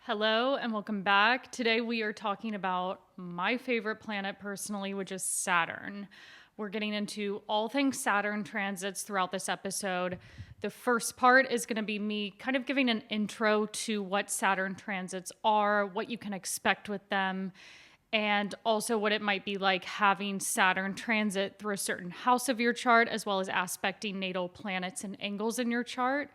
Hello and welcome back. Today we are talking about my favorite planet personally, which is Saturn. We're getting into all things Saturn transits throughout this episode. The first part is going to be me kind of giving an intro to what Saturn transits are, what you can expect with them, and also what it might be like having Saturn transit through a certain house of your chart, as well as aspecting natal planets and angles in your chart.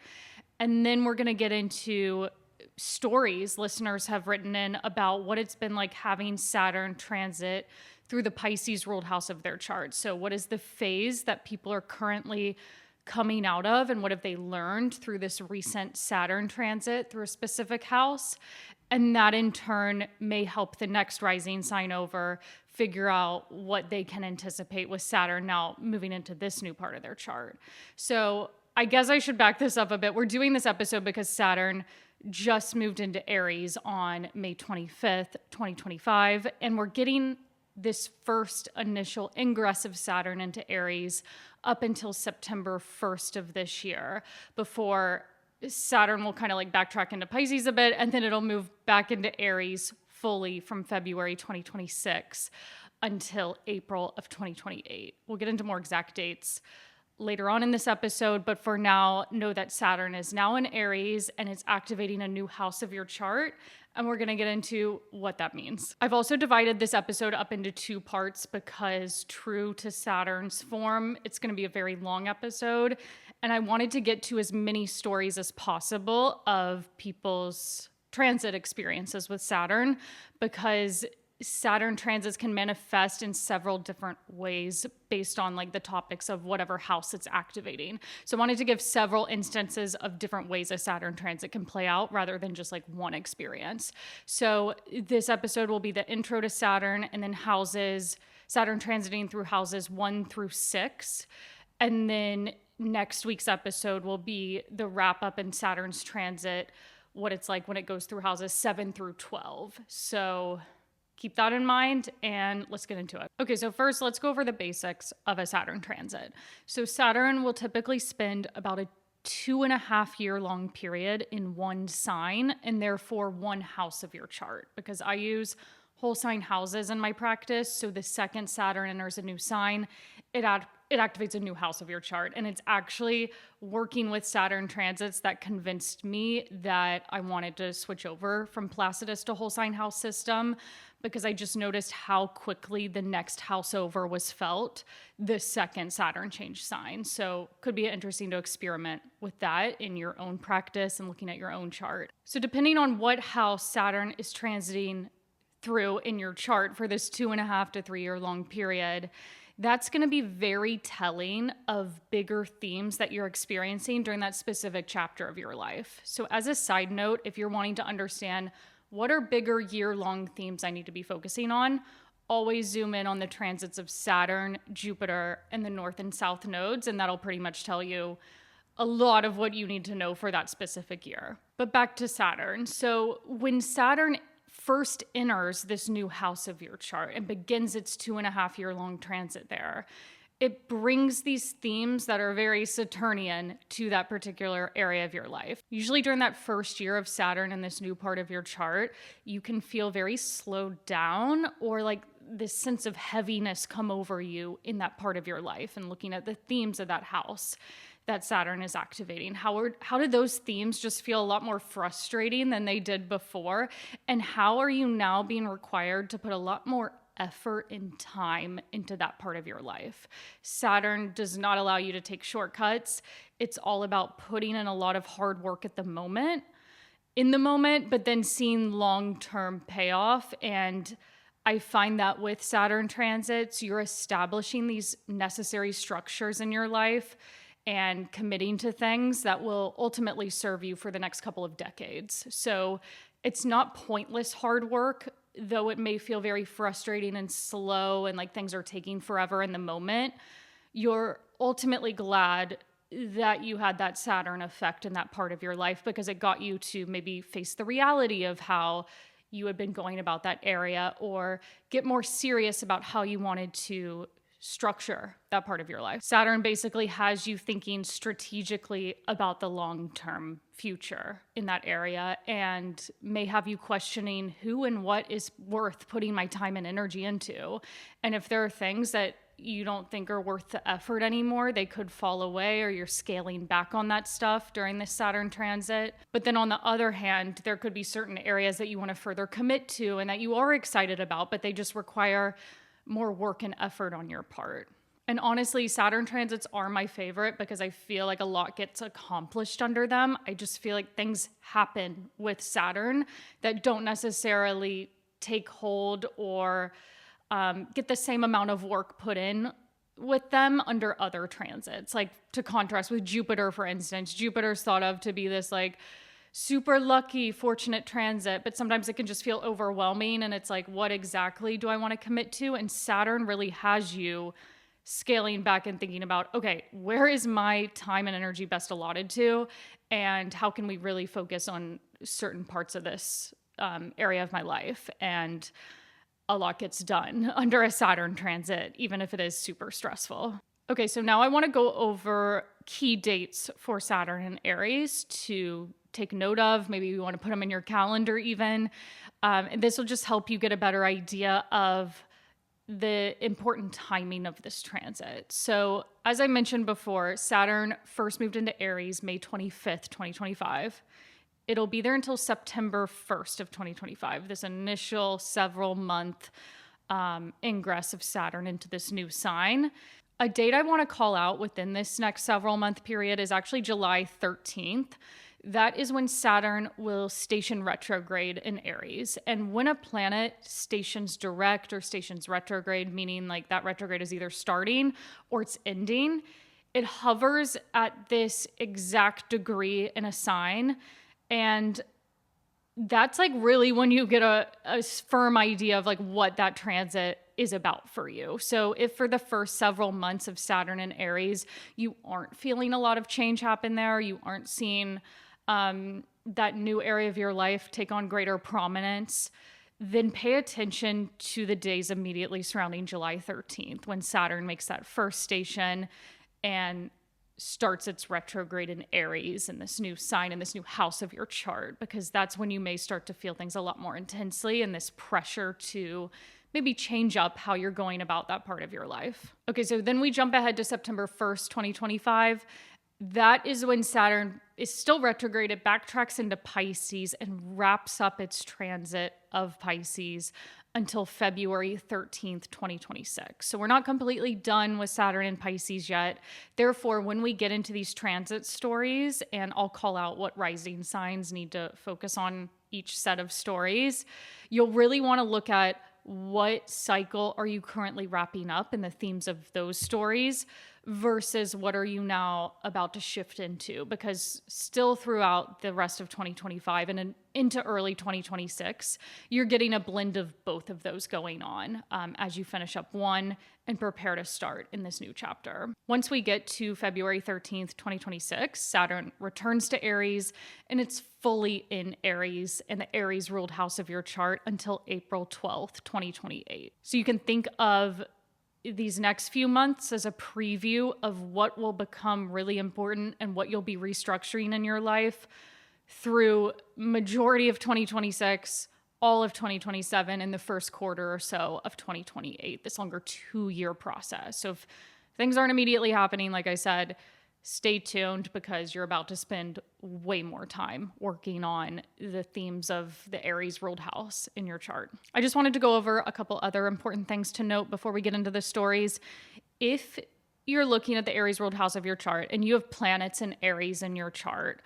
And then we're going to get into stories listeners have written in about what it's been like having Saturn transit through the Pisces ruled house of their chart. So what is the phase that people are currently coming out of, and what have they learned through this recent Saturn transit through a specific house? And that in turn may help the next rising sign over figure out what they can anticipate with Saturn now moving into this new part of their chart. So I guess I should back this up a bit. We're doing this episode because Saturn just moved into Aries on May 25th, 2025, and we're getting this first initial ingress of Saturn into Aries up until September 1st of this year, before Saturn will kind of like backtrack into Pisces a bit, and then it'll move back into Aries fully from February 2026 until April of 2028. We'll get into more exact dates later on in this episode, but for now, know that Saturn is now in Aries and it's activating a new house of your chart, and we're going to get into what that means. I've also divided this episode up into two parts because, true to Saturn's form, it's going to be a very long episode, and I wanted to get to as many stories as possible of people's transit experiences with Saturn, because Saturn transits can manifest in several different ways based on like the topics of whatever house it's activating. So I wanted to give several instances of different ways a Saturn transit can play out rather than just like one experience. So this episode will be the intro to Saturn, and then Saturn transiting through houses 1 through 6. And then next week's episode will be the wrap up in Saturn's transit, what it's like when it goes through houses 7 through 12. So keep that in mind, and let's get into it. Okay, so first, let's go over the basics of a Saturn transit. So Saturn will typically spend about a 2.5 year long period in one sign, and therefore one house of your chart, because I use whole sign houses in my practice. So the second Saturn enters a new sign, it activates a new house of your chart. And it's actually working with Saturn transits that convinced me that I wanted to switch over from Placidus to whole sign house system, because I just noticed how quickly the next house over was felt the second Saturn changed sign. So could be interesting to experiment with that in your own practice and looking at your own chart. So depending on what house Saturn is transiting through in your chart for this 2.5 to 3 year long period, that's going to be very telling of bigger themes that you're experiencing during that specific chapter of your life. So as a side note, if you're wanting to understand what are bigger year-long themes I need to be focusing on, always zoom in on the transits of Saturn, Jupiter, and the north and south nodes, and that'll pretty much tell you a lot of what you need to know for that specific year. But back to Saturn. So when Saturn first enters this new house of your chart and begins its 2.5 year long transit there, it brings these themes that are very Saturnian to that particular area of your life. Usually during that first year of Saturn in this new part of your chart, you can feel very slowed down, or like this sense of heaviness come over you in that part of your life, and looking at the themes of that house that Saturn is activating. How did those themes just feel a lot more frustrating than they did before? And how are you now being required to put a lot more effort and time into that part of your life? Saturn does not allow you to take shortcuts. It's all about putting in a lot of hard work in the moment, but then seeing long-term payoff. And I find that with Saturn transits, you're establishing these necessary structures in your life and committing to things that will ultimately serve you for the next couple of decades. So it's not pointless hard work, though it may feel very frustrating and slow and like things are taking forever in the moment. You're ultimately glad that you had that Saturn effect in that part of your life, because it got you to maybe face the reality of how you had been going about that area, or get more serious about how you wanted to structure that part of your life. Saturn basically has you thinking strategically about the long-term future in that area and may have you questioning who and what is worth putting my time and energy into. And if there are things that you don't think are worth the effort anymore, they could fall away, or you're scaling back on that stuff during this Saturn transit. But then on the other hand, there could be certain areas that you want to further commit to and that you are excited about, but they just require more work and effort on your part. And honestly, Saturn transits are my favorite because I feel like a lot gets accomplished under them. I just feel like things happen with Saturn that don't necessarily take hold or get the same amount of work put in with them under other transits. Like, to contrast with Jupiter, for instance, Jupiter's thought of to be this like super lucky, fortunate transit, but sometimes it can just feel overwhelming. And it's like, what exactly do I want to commit to? And Saturn really has you scaling back and thinking about, okay, where is my time and energy best allotted to? And how can we really focus on certain parts of this area of my life? And a lot gets done under a Saturn transit, even if it is super stressful. Okay, so now I want to go over key dates for Saturn and Aries to take note of. Maybe you want to put them in your calendar even. And this will just help you get a better idea of the important timing of this transit. So as I mentioned before, Saturn first moved into Aries May 25th, 2025. It'll be there until September 1st of 2025, this initial several month ingress of Saturn into this new sign. A date I want to call out within this next several month period is actually July 13th. That is when Saturn will station retrograde in Aries. And when a planet stations direct or stations retrograde, meaning like that retrograde is either starting or it's ending, it hovers at this exact degree in a sign. And that's like really when you get a firm idea of like what that transit is about for you. So if for the first several months of Saturn in Aries, you aren't feeling a lot of change happen there, you aren't seeing that new area of your life take on greater prominence, then pay attention to the days immediately surrounding July 13th when Saturn makes that first station and starts its retrograde in Aries in this new sign, in this new house of your chart, because that's when you may start to feel things a lot more intensely and this pressure to maybe change up how you're going about that part of your life. Okay, so then we jump ahead to September 1st, 2025. That is when Saturn is still retrograde. It backtracks into Pisces and wraps up its transit of Pisces until February 13th, 2026. So we're not completely done with Saturn in Pisces yet. Therefore, when we get into these transit stories, and I'll call out what rising signs need to focus on each set of stories, you'll really want to look at what cycle are you currently wrapping up in the themes of those stories versus what are you now about to shift into, because still throughout the rest of 2025 and into early 2026, you're getting a blend of both of those going on as you finish up one and prepare to start in this new chapter. Once we get to February 13th, 2026, Saturn returns to Aries and it's fully in Aries and the Aries ruled house of your chart until April 12th, 2028. So you can think of these next few months as a preview of what will become really important and what you'll be restructuring in your life through majority of 2026, all of 2027, and the first quarter or so of 2028, this longer 2-year process. So if things aren't immediately happening, like I said, stay tuned because you're about to spend way more time working on the themes of the Aries ruled house in your chart. I just wanted to go over a couple other important things to note before we get into the stories. If you're looking at the Aries ruled house of your chart and you have planets in Aries in your chart,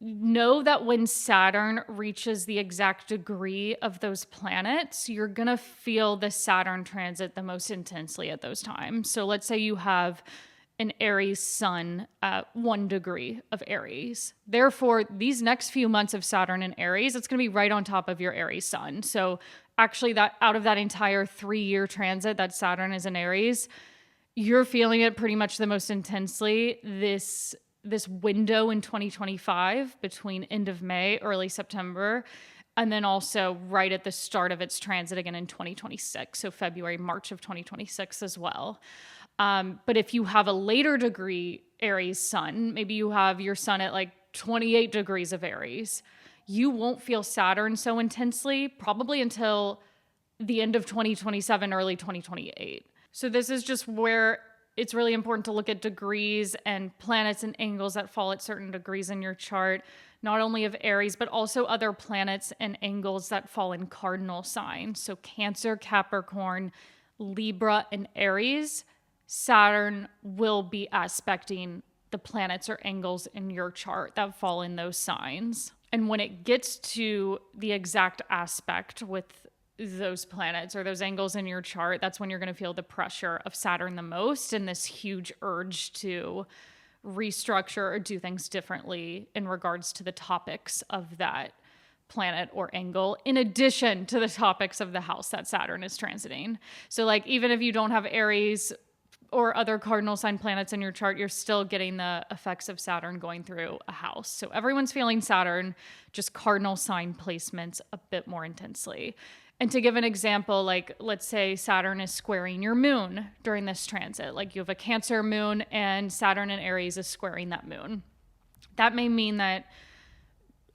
know that when Saturn reaches the exact degree of those planets, you're going to feel the Saturn transit the most intensely at those times. So let's say you have an Aries sun at 1 degree of Aries. Therefore, these next few months of Saturn in Aries, it's going to be right on top of your Aries sun. So actually that out of that entire 3-year transit that Saturn is in Aries, you're feeling it pretty much the most intensely this window in 2025 between end of May, early September, And then also right at the start of its transit again in 2026. So February, March of 2026 as well. But if you have a later degree Aries sun, maybe you have your sun at like 28 degrees of Aries, you won't feel Saturn so intensely probably until the end of 2027, early 2028. So this is just where it's really important to look at degrees and planets and angles that fall at certain degrees in your chart, not only of Aries, but also other planets and angles that fall in cardinal signs. So Cancer, Capricorn, Libra, and Aries, Saturn will be aspecting the planets or angles in your chart that fall in those signs. And when it gets to the exact aspect with those planets or those angles in your chart, that's when you're going to feel the pressure of Saturn the most and this huge urge to restructure or do things differently in regards to the topics of that planet or angle, in addition to the topics of the house that Saturn is transiting. So like, even if you don't have Aries or other cardinal sign planets in your chart, you're still getting the effects of Saturn going through a house. So everyone's feeling Saturn, just cardinal sign placements a bit more intensely. And to give an example, like let's say Saturn is squaring your moon during this transit. Like you have a Cancer moon and Saturn in Aries is squaring that moon. That may mean that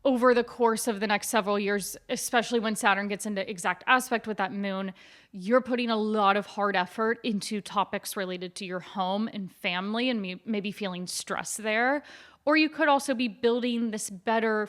over the course of the next several years, especially when Saturn gets into exact aspect with that moon, you're putting a lot of hard effort into topics related to your home and family and maybe feeling stress there. Or you could also be building this better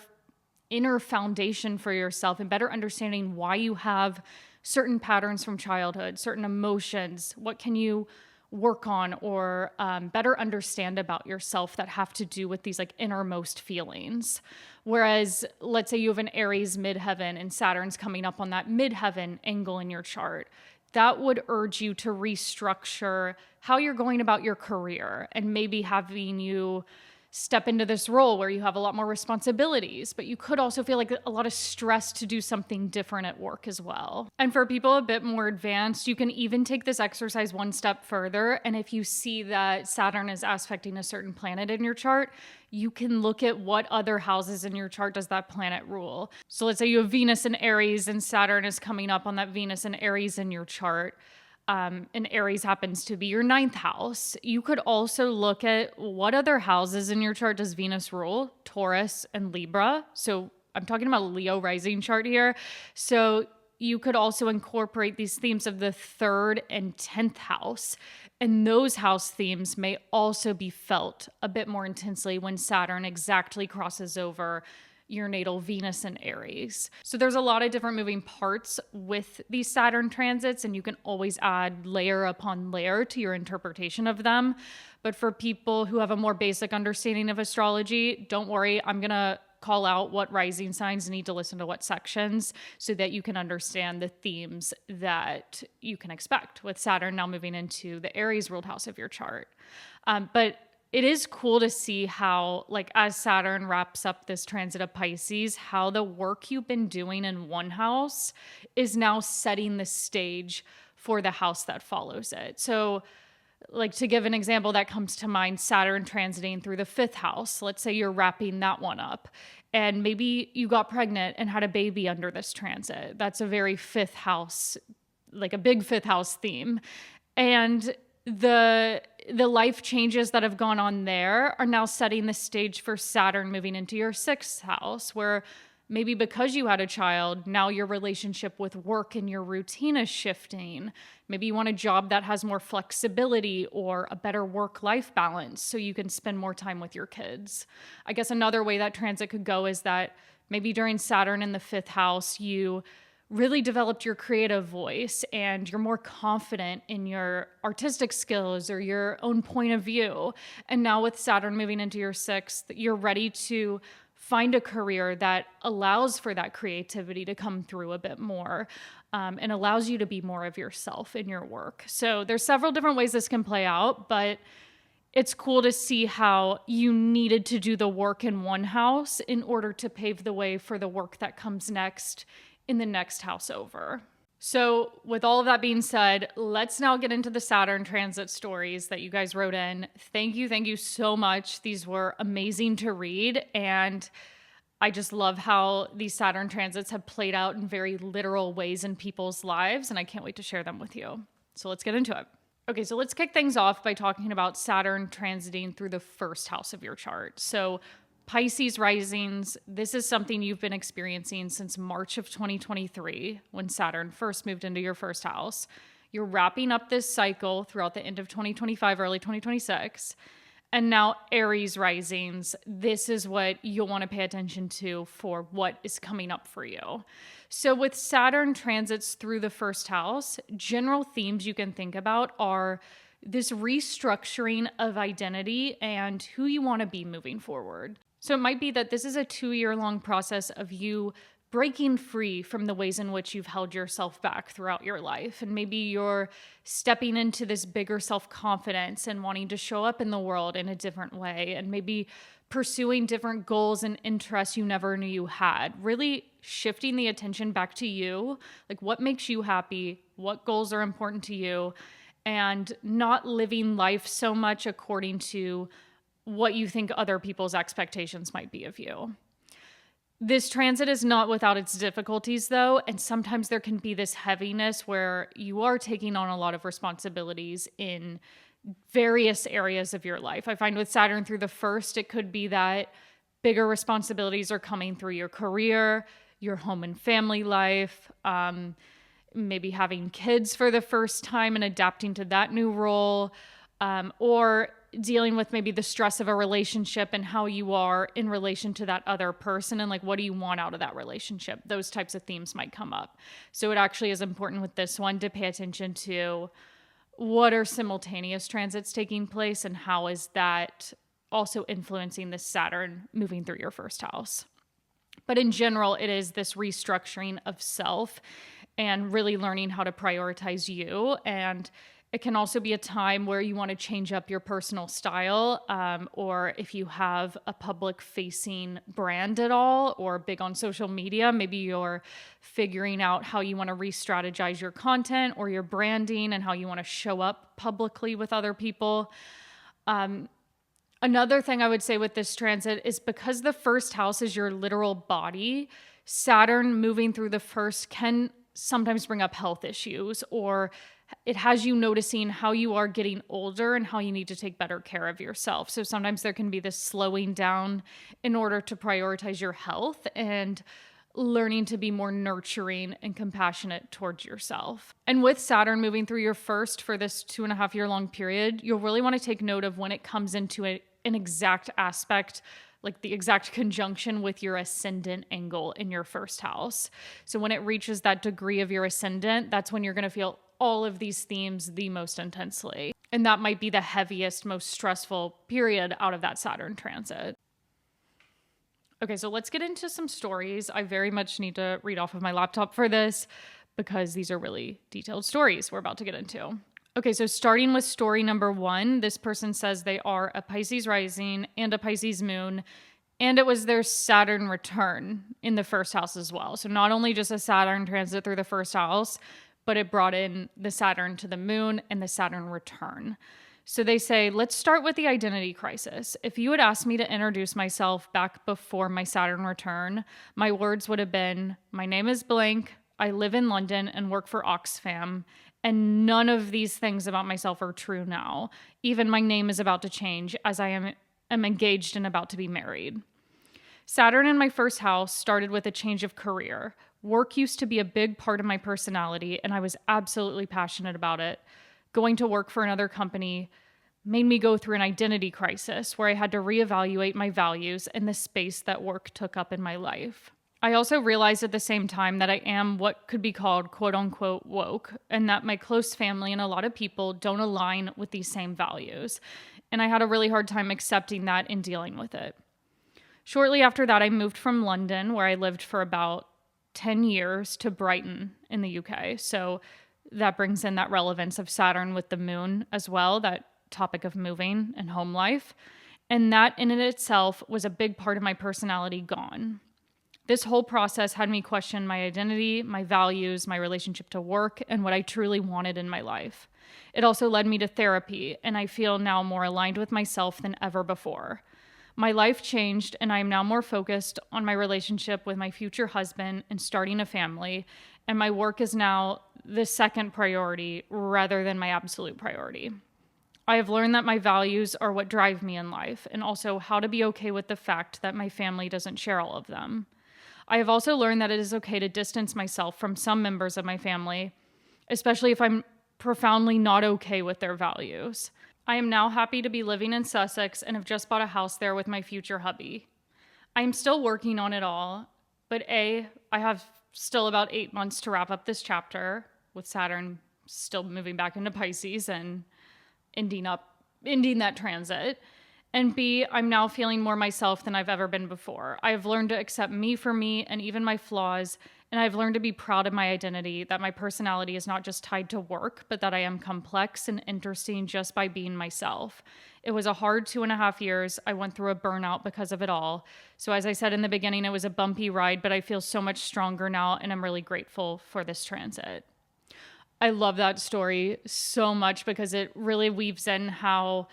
inner foundation for yourself and better understanding why you have certain patterns from childhood, certain emotions. What can you work on or better understand about yourself that have to do with these like innermost feelings? Whereas let's say you have an Aries midheaven and Saturn's coming up on that midheaven angle in your chart, that would urge you to restructure how you're going about your career and maybe having you step into this role where you have a lot more responsibilities, but you could also feel like a lot of stress to do something different at work as well. And for people a bit more advanced, you can even take this exercise one step further. And if you see that Saturn is aspecting a certain planet in your chart, you can look at what other houses in your chart does that planet rule. So let's say you have Venus in Aries and Saturn is coming up on that Venus and Aries in your chart. And Aries happens to be your 9th house. You could also look at what other houses in your chart does Venus rule, Taurus and Libra. So I'm talking about a Leo rising chart here. So you could also incorporate these themes of the 3rd and 10th house. And those house themes may also be felt a bit more intensely when Saturn exactly crosses over your natal Venus and Aries. So there's a lot of different moving parts with these Saturn transits, and you can always add layer upon layer to your interpretation of them. But for people who have a more basic understanding of astrology, don't worry, I'm going to call out what rising signs need to listen to what sections so that you can understand the themes that you can expect with Saturn now moving into the Aries ruled house of your chart. But it is cool to see how, like, as Saturn wraps up this transit of Pisces, how the work you've been doing in one house is now setting the stage for the house that follows it. So, like, to give an example that comes to mind, Saturn transiting through the 5th house. Let's say you're wrapping that one up and maybe you got pregnant and had a baby under this transit. That's a very 5th house, like a big 5th house theme. And the life changes that have gone on there are now setting the stage for Saturn moving into your 6th house, where maybe because you had a child, now your relationship with work and your routine is shifting. Maybe you want a job that has more flexibility or a better work-life balance so you can spend more time with your kids. I guess another way that transit could go is that maybe during Saturn in the 5th house, you really developed your creative voice and you're more confident in your artistic skills or your own point of view. And now with Saturn moving into your 6th, you're ready to find a career that allows for that creativity to come through a bit more and allows you to be more of yourself in your work. So there's several different ways this can play out, but it's cool to see how you needed to do the work in one house in order to pave the way for the work that comes next in the next house over. So with all of that being said, let's now get into the Saturn transit stories that you guys wrote in. Thank you so much. These were amazing to read. And I just love how these Saturn transits have played out in very literal ways in people's lives, and I can't wait to share them with you. So let's get into it. Okay, so let's kick things off by talking about Saturn transiting through the first house of your chart. So Pisces risings, this is something you've been experiencing since March of 2023 when Saturn first moved into your first house. You're wrapping up this cycle throughout the end of 2025, early 2026. And now Aries risings, this is what you'll want to pay attention to for what is coming up for you. So with Saturn transits through the first house, general themes you can think about are this restructuring of identity and who you want to be moving forward. So it might be that this is a 2-year-long process of you breaking free from the ways in which you've held yourself back throughout your life. And maybe you're stepping into this bigger self-confidence and wanting to show up in the world in a different way, and maybe pursuing different goals and interests you never knew you had. Really shifting the attention back to you, like what makes you happy, what goals are important to you, and not living life so much according to what you think other people's expectations might be of you. This transit is not without its difficulties, though, and sometimes there can be this heaviness where you are taking on a lot of responsibilities in various areas of your life. I find with Saturn through the first, it could be that bigger responsibilities are coming through your career, your home and family life, maybe having kids for the first time and adapting to that new role, or dealing with maybe the stress of a relationship and how you are in relation to that other person and like what do you want out of that relationship. Those types of themes might come up. So it actually is important with this one to pay attention to what are simultaneous transits taking place and how is that also influencing this Saturn moving through your first house. But in general, it is this restructuring of self and really learning how to prioritize you. And it can also be a time where you want to change up your personal style, or if you have a public-facing brand at all or big on social media, maybe you're figuring out how you want to re-strategize your content or your branding and how you want to show up publicly with other people. Another thing I would say with this transit is because the first house is your literal body, Saturn moving through the first can sometimes bring up health issues, or it has you noticing how you are getting older and how you need to take better care of yourself. So sometimes there can be this slowing down in order to prioritize your health and learning to be more nurturing and compassionate towards yourself. And with Saturn moving through your first for this 2.5-year long period, you'll really want to take note of when it comes into an exact aspect, like the exact conjunction with your ascendant angle in your first house. So when it reaches that degree of your ascendant, that's when you're going to feel all of these themes the most intensely. And that might be the heaviest, most stressful period out of that Saturn transit. Okay, so let's get into some stories. I very much need to read off of my laptop for this because these are really detailed stories we're about to get into. Okay, so starting with story number 1, this person says they are a Pisces rising and a Pisces moon, and it was their Saturn return in the first house as well. So not only just a Saturn transit through the first house, but it brought in the Saturn to the moon and the Saturn return. So they say, let's start with the identity crisis. If you had asked me to introduce myself back before my Saturn return, my words would have been, my name is blank, I live in London and work for Oxfam, and none of these things about myself are true now. Even my name is about to change as I am engaged and about to be married. Saturn in my first house started with a change of career. Work used to be a big part of my personality, and I was absolutely passionate about it. Going to work for another company made me go through an identity crisis where I had to reevaluate my values and the space that work took up in my life. I also realized at the same time that I am what could be called quote unquote woke, and that my close family and a lot of people don't align with these same values. And I had a really hard time accepting that and dealing with it. Shortly after that, I moved from London, where I lived for about 10 years, to Brighton in the UK. So that brings in that relevance of Saturn with the moon as well, that topic of moving and home life. And that in and itself was a big part of my personality gone. This whole process had me question my identity, my values, my relationship to work, and what I truly wanted in my life. It also led me to therapy, and I feel now more aligned with myself than ever before. My life changed, and I am now more focused on my relationship with my future husband and starting a family, and my work is now the second priority rather than my absolute priority. I have learned that my values are what drive me in life, and also how to be okay with the fact that my family doesn't share all of them. I have also learned that it is okay to distance myself from some members of my family, especially if I'm profoundly not okay with their values. I am now happy to be living in Sussex and have just bought a house there with my future hubby. I am still working on it all, but I have still about 8 months to wrap up this chapter, with Saturn still moving back into Pisces and ending that transit. And B, I'm now feeling more myself than I've ever been before. I have learned to accept me for me and even my flaws, and I've learned to be proud of my identity, that my personality is not just tied to work, but that I am complex and interesting just by being myself. It was a hard 2.5 years. I went through a burnout because of it all. So as I said in the beginning, it was a bumpy ride, but I feel so much stronger now, and I'm really grateful for this transit. I love that story so much because it really weaves in how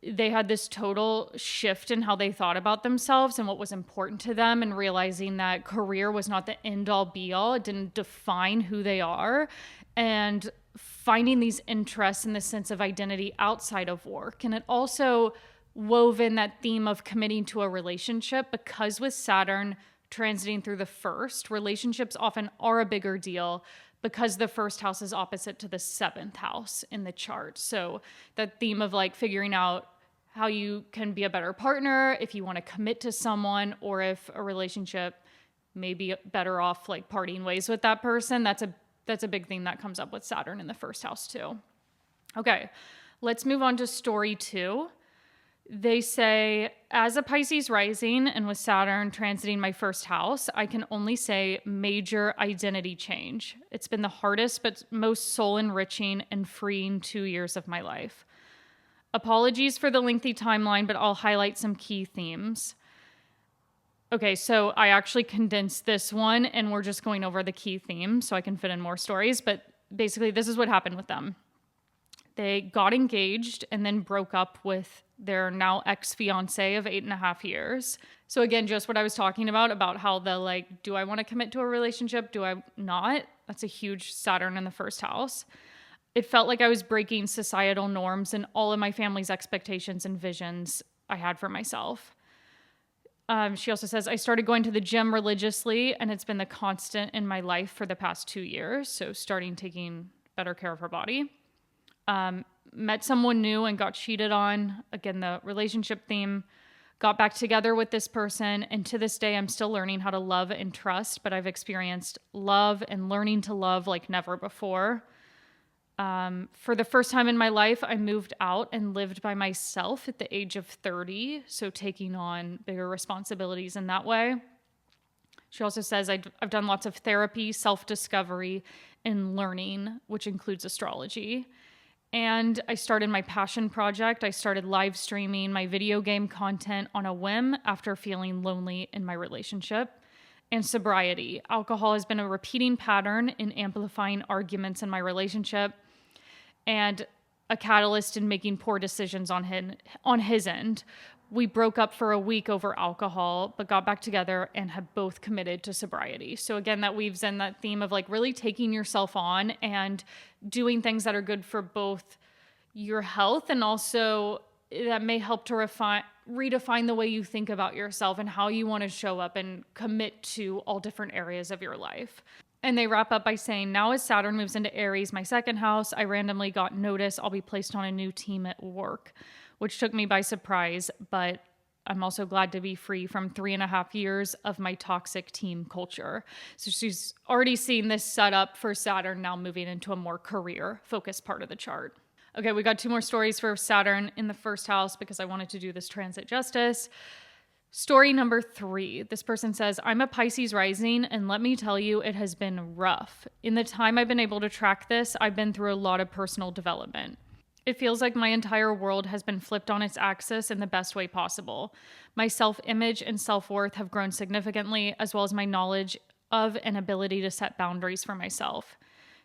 they had this total shift in how they thought about themselves and what was important to them, and realizing that career was not the end all be all. It didn't define who they are, and finding these interests and this sense of identity outside of work. And it also wove in that theme of committing to a relationship, because with Saturn transiting through the first, relationships often are a bigger deal because the first house is opposite to the 7th house in the chart. So that theme of like figuring out how you can be a better partner, if you want to commit to someone, or if a relationship may be better off like parting ways with that person. That's a big thing that comes up with Saturn in the first house too. Okay, let's move on to story 2. They say, as a Pisces rising and with Saturn transiting my first house, I can only say major identity change. It's been the hardest but most soul enriching and freeing 2 years of my life. Apologies for the lengthy timeline, but I'll highlight some key themes. Okay, so I actually condensed this one, and we're just going over the key themes so I can fit in more stories. But basically, this is what happened with them. They got engaged and then broke up with their now ex-fiance of 8.5 years. So again, just what I was talking about how the like, do I want to commit to a relationship? Do I not? That's a huge Saturn in the first house. It felt like I was breaking societal norms and all of my family's expectations and visions I had for myself. She also says, I started going to the gym religiously, and it's been the constant in my life for the past 2 years. So starting taking better care of her body. Met someone new and got cheated on. Again, the relationship theme. Got back together with this person, and to this day, I'm still learning how to love and trust, but I've experienced love and learning to love like never before. For the first time in my life, I moved out and lived by myself at the age of 30, so taking on bigger responsibilities in that way. She also says, I've done lots of therapy, self-discovery, and learning, which includes astrology. And I started my passion project. I started live streaming my video game content on a whim after feeling lonely in my relationship. And sobriety. Alcohol has been a repeating pattern in amplifying arguments in my relationship, and a catalyst in making poor decisions on his end. We broke up for a week over alcohol, but got back together and have both committed to sobriety. So again, that weaves in that theme of like really taking yourself on and doing things that are good for both your health, and also that may help to redefine the way you think about yourself and how you want to show up and commit to all different areas of your life. And they wrap up by saying, now as Saturn moves into Aries, my second house, I randomly got notice I'll be placed on a new team at work, which took me by surprise, but I'm also glad to be free from 3.5 years of my toxic team culture. So she's already seen this setup for Saturn now moving into a more career-focused part of the chart. Okay, we got 2 more stories for Saturn in the first house because I wanted to do this transit justice. Story number 3. This person says, I'm a Pisces rising, and let me tell you, it has been rough. In the time I've been able to track this, I've been through a lot of personal development. It feels like my entire world has been flipped on its axis in the best way possible. My self-image and self-worth have grown significantly, as well as my knowledge of and ability to set boundaries for myself.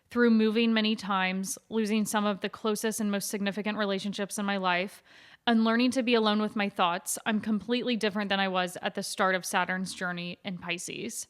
Through moving many times, losing some of the closest and most significant relationships in my life, Unlearning to be alone with my thoughts, I'm completely different than I was at the start of Saturn's journey in Pisces.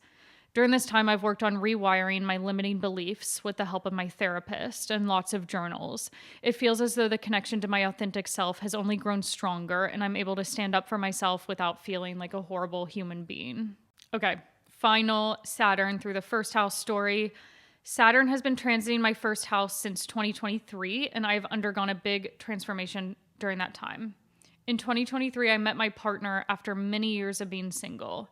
During this time, I've worked on rewiring my limiting beliefs with the help of my therapist and lots of journals. It feels as though the connection to my authentic self has only grown stronger, and I'm able to stand up for myself without feeling like a horrible human being. Okay, final Saturn through the first house story. Saturn has been transiting my first house since 2023, and I've undergone a big transformation during that time. In 2023, I met my partner after many years of being single.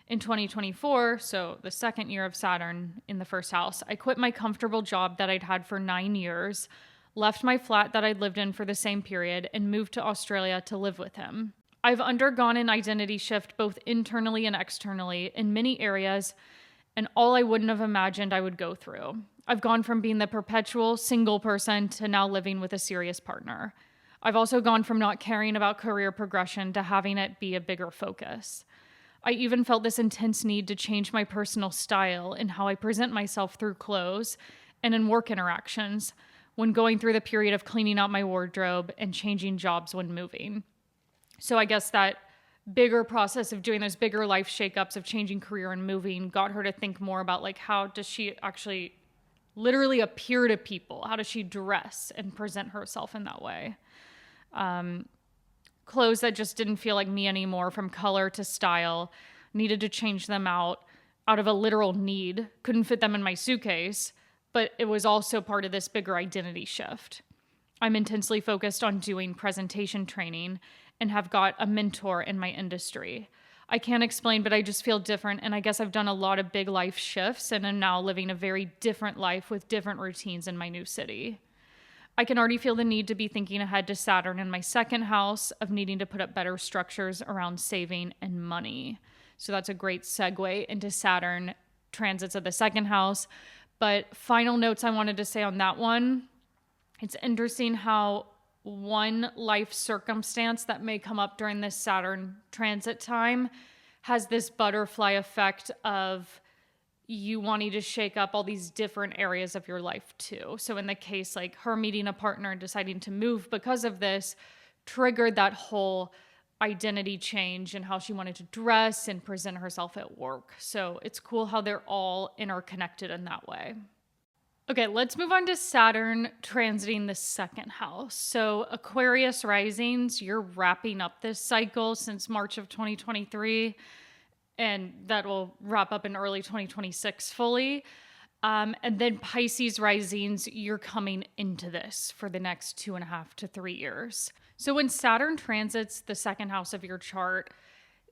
In 2024, so the second year of Saturn in the first house, I quit my comfortable job that I'd had for 9 years, left my flat that I'd lived in for the same period, and moved to Australia to live with him. I've undergone an identity shift both internally and externally in many areas, and all I wouldn't have imagined I would go through. I've gone from being the perpetual single person to now living with a serious partner. I've also gone from not caring about career progression to having it be a bigger focus. I even felt this intense need to change my personal style in how I present myself through clothes and in work interactions when going through the period of cleaning out my wardrobe and changing jobs when moving. So I guess that bigger process of doing those bigger life shakeups of changing career and moving got her to think more about like how does she actually literally appear to people? How does she dress and present herself in that way? Clothes that just didn't feel like me anymore, from color to style, needed to change them out of a literal need. Couldn't fit them in my suitcase, but it was also part of this bigger identity shift. I'm intensely focused on doing presentation training and have got a mentor in my industry. I can't explain, but I just feel different, and I guess I've done a lot of big life shifts and am now living a very different life with different routines in my new city. I can already feel the need to be thinking ahead to Saturn in my second house of needing to put up better structures around saving and money. So that's a great segue into Saturn transits of the second house. But final notes I wanted to say on that one. It's interesting how one life circumstance that may come up during this Saturn transit time has this butterfly effect of you wanting to shake up all these different areas of your life too. So in the case, like her meeting a partner and deciding to move because of this triggered that whole identity change and how she wanted to dress and present herself at work. So it's cool how they're all interconnected in that way. Okay, let's move on to Saturn transiting the second house. So Aquarius risings, you're wrapping up this cycle since March of 2023. And that will wrap up in early 2026 fully. And then Pisces risings, you're coming into this for the next 2.5 to 3 years. So when Saturn transits the second house of your chart,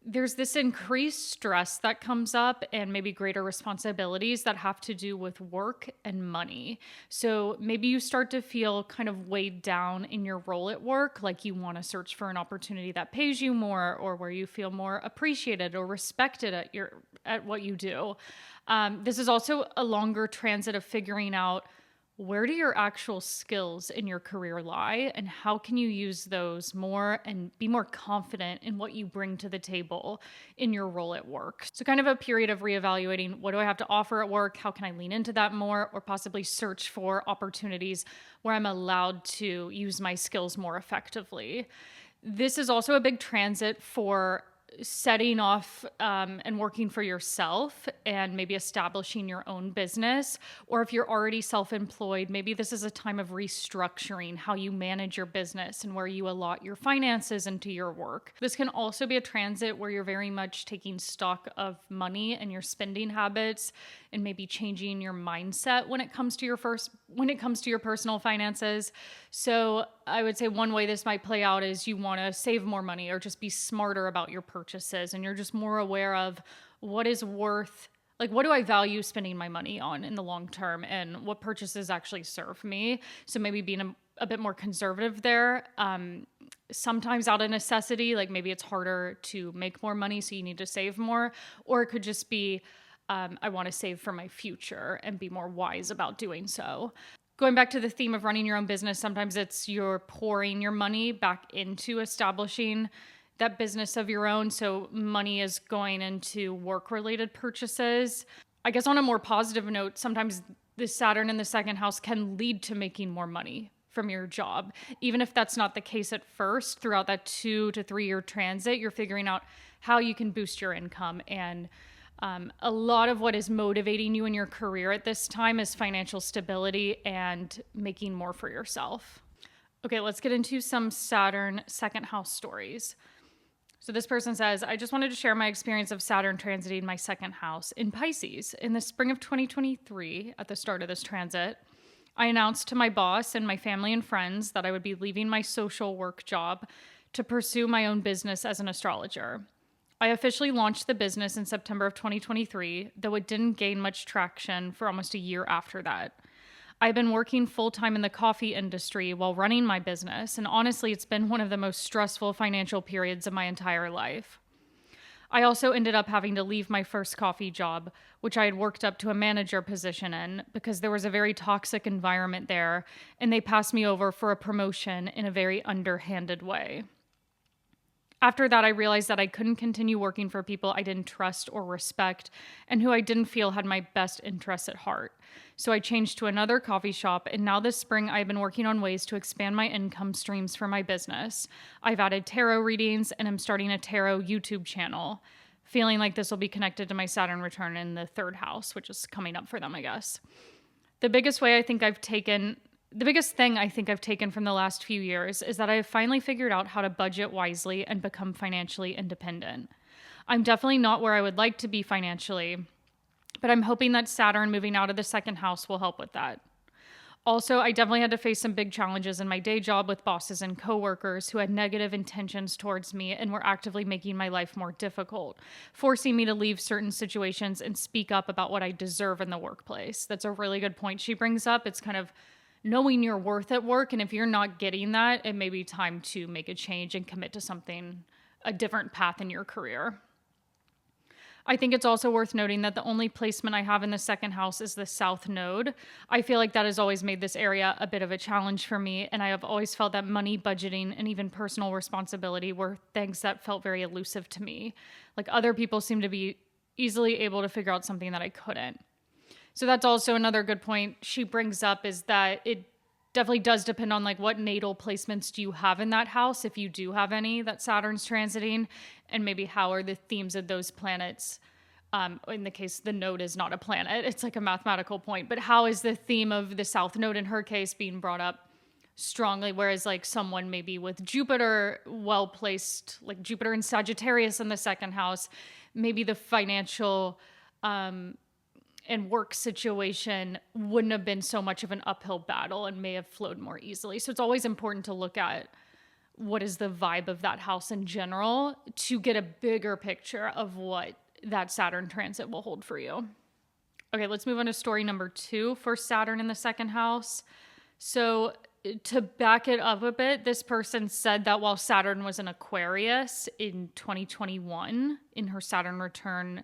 there's this increased stress that comes up and maybe greater responsibilities that have to do with work and money. So maybe you start to feel kind of weighed down in your role at work, like you want to search for an opportunity that pays you more or where you feel more appreciated or respected at what you do. This is also a longer transit of figuring out where do your actual skills in your career lie and how can you use those more and be more confident in what you bring to the table in your role at work. So kind of a period of reevaluating, what do I have to offer at work? How can I lean into that more, or possibly search for opportunities where I'm allowed to use my skills more effectively. This is also a big transit for setting off and working for yourself and maybe establishing your own business. Or if you're already self-employed, maybe this is a time of restructuring how you manage your business and where you allot your finances into your work. This can also be a transit where you're very much taking stock of money and your spending habits and maybe changing your mindset when it comes to your personal finances. So I would say one way this might play out is you want to save more money or just be smarter about your purchases, and you're just more aware of what is worth, like what do I value spending my money on in the long term and what purchases actually serve me. So maybe being a bit more conservative there. Sometimes out of necessity, like maybe it's harder to make more money so you need to save more, or it could just be I want to save for my future and be more wise about doing so. Going back to the theme of running your own business, sometimes it's you're pouring your money back into establishing that business of your own. So money is going into work-related purchases. I guess on a more positive note, sometimes the Saturn in the second house can lead to making more money from your job. Even if that's not the case at first, throughout that 2 to 3 year transit, you're figuring out how you can boost your income. And a lot of what is motivating you in your career at this time is financial stability and making more for yourself. Okay, let's get into some Saturn second house stories. So this person says, I just wanted to share my experience of Saturn transiting my second house in Pisces. In the spring of 2023, at the start of this transit, I announced to my boss and my family and friends that I would be leaving my social work job to pursue my own business as an astrologer. I officially launched the business in September of 2023, though it didn't gain much traction for almost a year after that. I've been working full-time in the coffee industry while running my business, and honestly, it's been one of the most stressful financial periods of my entire life. I also ended up having to leave my first coffee job, which I had worked up to a manager position in, because there was a very toxic environment there, and they passed me over for a promotion in a very underhanded way. After that, I realized that I couldn't continue working for people I didn't trust or respect and who I didn't feel had my best interests at heart. So I changed to another coffee shop, and now this spring I've been working on ways to expand my income streams for my business. I've added tarot readings and I'm starting a tarot YouTube channel, feeling like this will be connected to my Saturn return in the third house, which is coming up for them, I guess. The biggest thing I think I've taken from the last few years is that I have finally figured out how to budget wisely and become financially independent. I'm definitely not where I would like to be financially, but I'm hoping that Saturn moving out of the second house will help with that. Also, I definitely had to face some big challenges in my day job with bosses and coworkers who had negative intentions towards me and were actively making my life more difficult, forcing me to leave certain situations and speak up about what I deserve in the workplace. That's a really good point she brings up. It's kind of knowing your worth at work, and if you're not getting that, it may be time to make a change and commit to something, a different path in your career. I think it's also worth noting that the only placement I have in the second house is the South Node. I feel like that has always made this area a bit of a challenge for me, and I have always felt that money, budgeting, and even personal responsibility were things that felt very elusive to me. Like other people seem to be easily able to figure out something that I couldn't. So that's also another good point she brings up, is that it definitely does depend on like what natal placements do you have in that house, if you do have any that Saturn's transiting, and maybe how are the themes of those planets. In the case, the node is not a planet, it's like a mathematical point, but how is the theme of the South Node in her case being brought up strongly, whereas like someone maybe with Jupiter well placed, like Jupiter and Sagittarius in the second house, maybe the financial and work situation wouldn't have been so much of an uphill battle and may have flowed more easily. So it's always important to look at what is the vibe of that house in general to get a bigger picture of what that Saturn transit will hold for you. Okay, let's move on to story number 2 for Saturn in the second house. So to back it up a bit, this person said that while Saturn was in Aquarius in 2021, in her Saturn return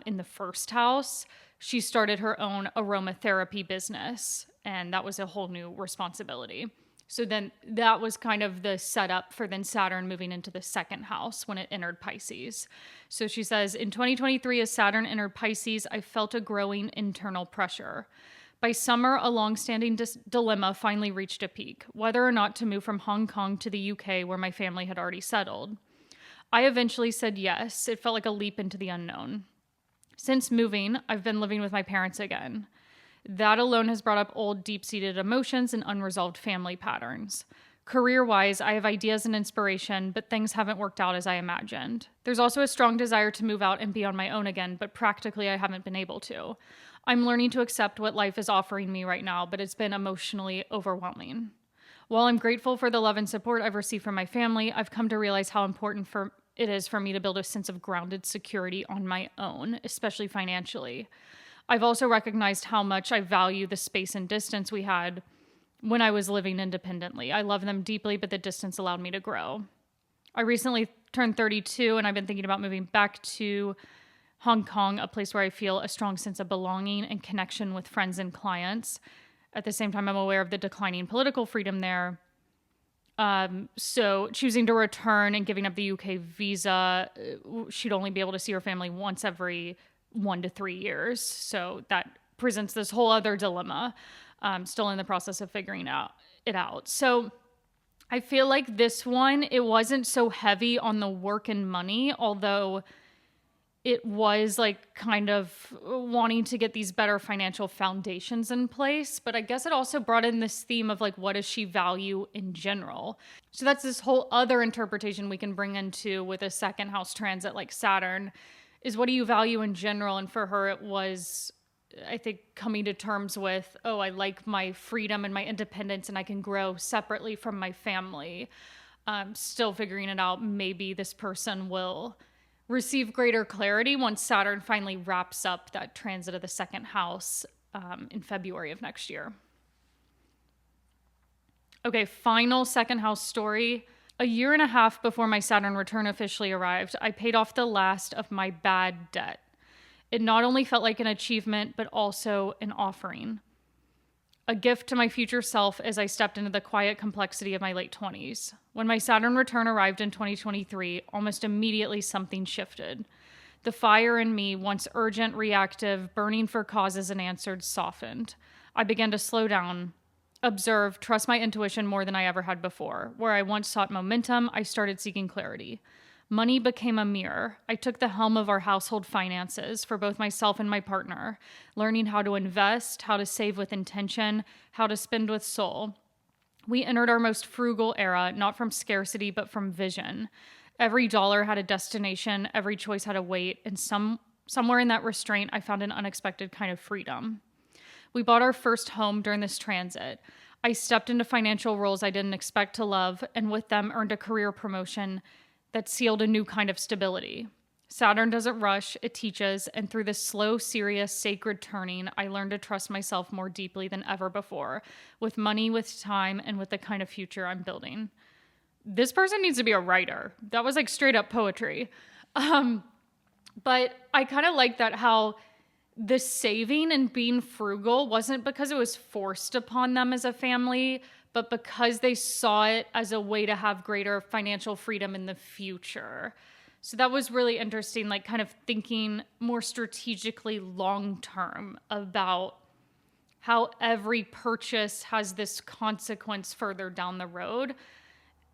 in the first house, she started her own aromatherapy business, and that was a whole new responsibility. So then that was kind of the setup for then Saturn moving into the second house when it entered Pisces. So she says, in 2023, as Saturn entered Pisces, I felt a growing internal pressure. By summer, a long-standing dilemma finally reached a peak, whether or not to move from Hong Kong to the UK where my family had already settled. I eventually said yes. It felt like a leap into the unknown. Since moving, I've been living with my parents again. That alone has brought up old, deep-seated emotions and unresolved family patterns. Career-wise, I have ideas and inspiration, but things haven't worked out as I imagined. There's also a strong desire to move out and be on my own again, but practically I haven't been able to. I'm learning to accept what life is offering me right now, but it's been emotionally overwhelming. While I'm grateful for the love and support I've received from my family, I've come to realize how important it is for me to build a sense of grounded security on my own, especially financially. I've also recognized how much I value the space and distance we had when I was living independently. I love them deeply, but the distance allowed me to grow. I recently turned 32, and I've been thinking about moving back to Hong Kong, a place where I feel a strong sense of belonging and connection with friends and clients. At the same time, I'm aware of the declining political freedom there. So choosing to return and giving up the UK visa, she'd only be able to see her family once every 1 to 3 years. So that presents this whole other dilemma. Still in the process of figuring it out. So I feel like this one, it wasn't so heavy on the work and money, although it was like kind of wanting to get these better financial foundations in place. But I guess it also brought in this theme of like, what does she value in general? So that's this whole other interpretation we can bring into with a second house transit like Saturn, is what do you value in general? And for her, it was, I think, coming to terms with, oh, I like my freedom and my independence and I can grow separately from my family. Still figuring it out. Maybe this person will receive greater clarity once Saturn finally wraps up that transit of the second house in February of next year. Okay, final second house story. A year and a half before my Saturn return officially arrived, I paid off the last of my bad debt. It not only felt like an achievement, but also an offering. A gift to my future self as I stepped into the quiet complexity of my late 20s. When my Saturn return arrived in 2023, almost immediately something shifted. The fire in me, once urgent, reactive, burning for causes unanswered, softened. I began to slow down, observe, trust my intuition more than I ever had before. Where I once sought momentum, I started seeking clarity. Money became a mirror. I took the helm of our household finances for both myself and my partner, learning how to invest, how to save with intention, how to spend with soul. We entered our most frugal era, not from scarcity, but from vision. Every dollar had a destination, every choice had a weight, and somewhere in that restraint, I found an unexpected kind of freedom. We bought our first home during this transit. I stepped into financial roles I didn't expect to love, and with them earned a career promotion that sealed a new kind of stability. Saturn doesn't rush, it teaches, and through this slow, serious, sacred turning, I learned to trust myself more deeply than ever before, with money, with time, and with the kind of future I'm building. This person needs to be a writer. That was like straight up poetry. But I kind of like that how the saving and being frugal wasn't because it was forced upon them as a family, but because they saw it as a way to have greater financial freedom in the future. So that was really interesting, like kind of thinking more strategically long-term about how every purchase has this consequence further down the road.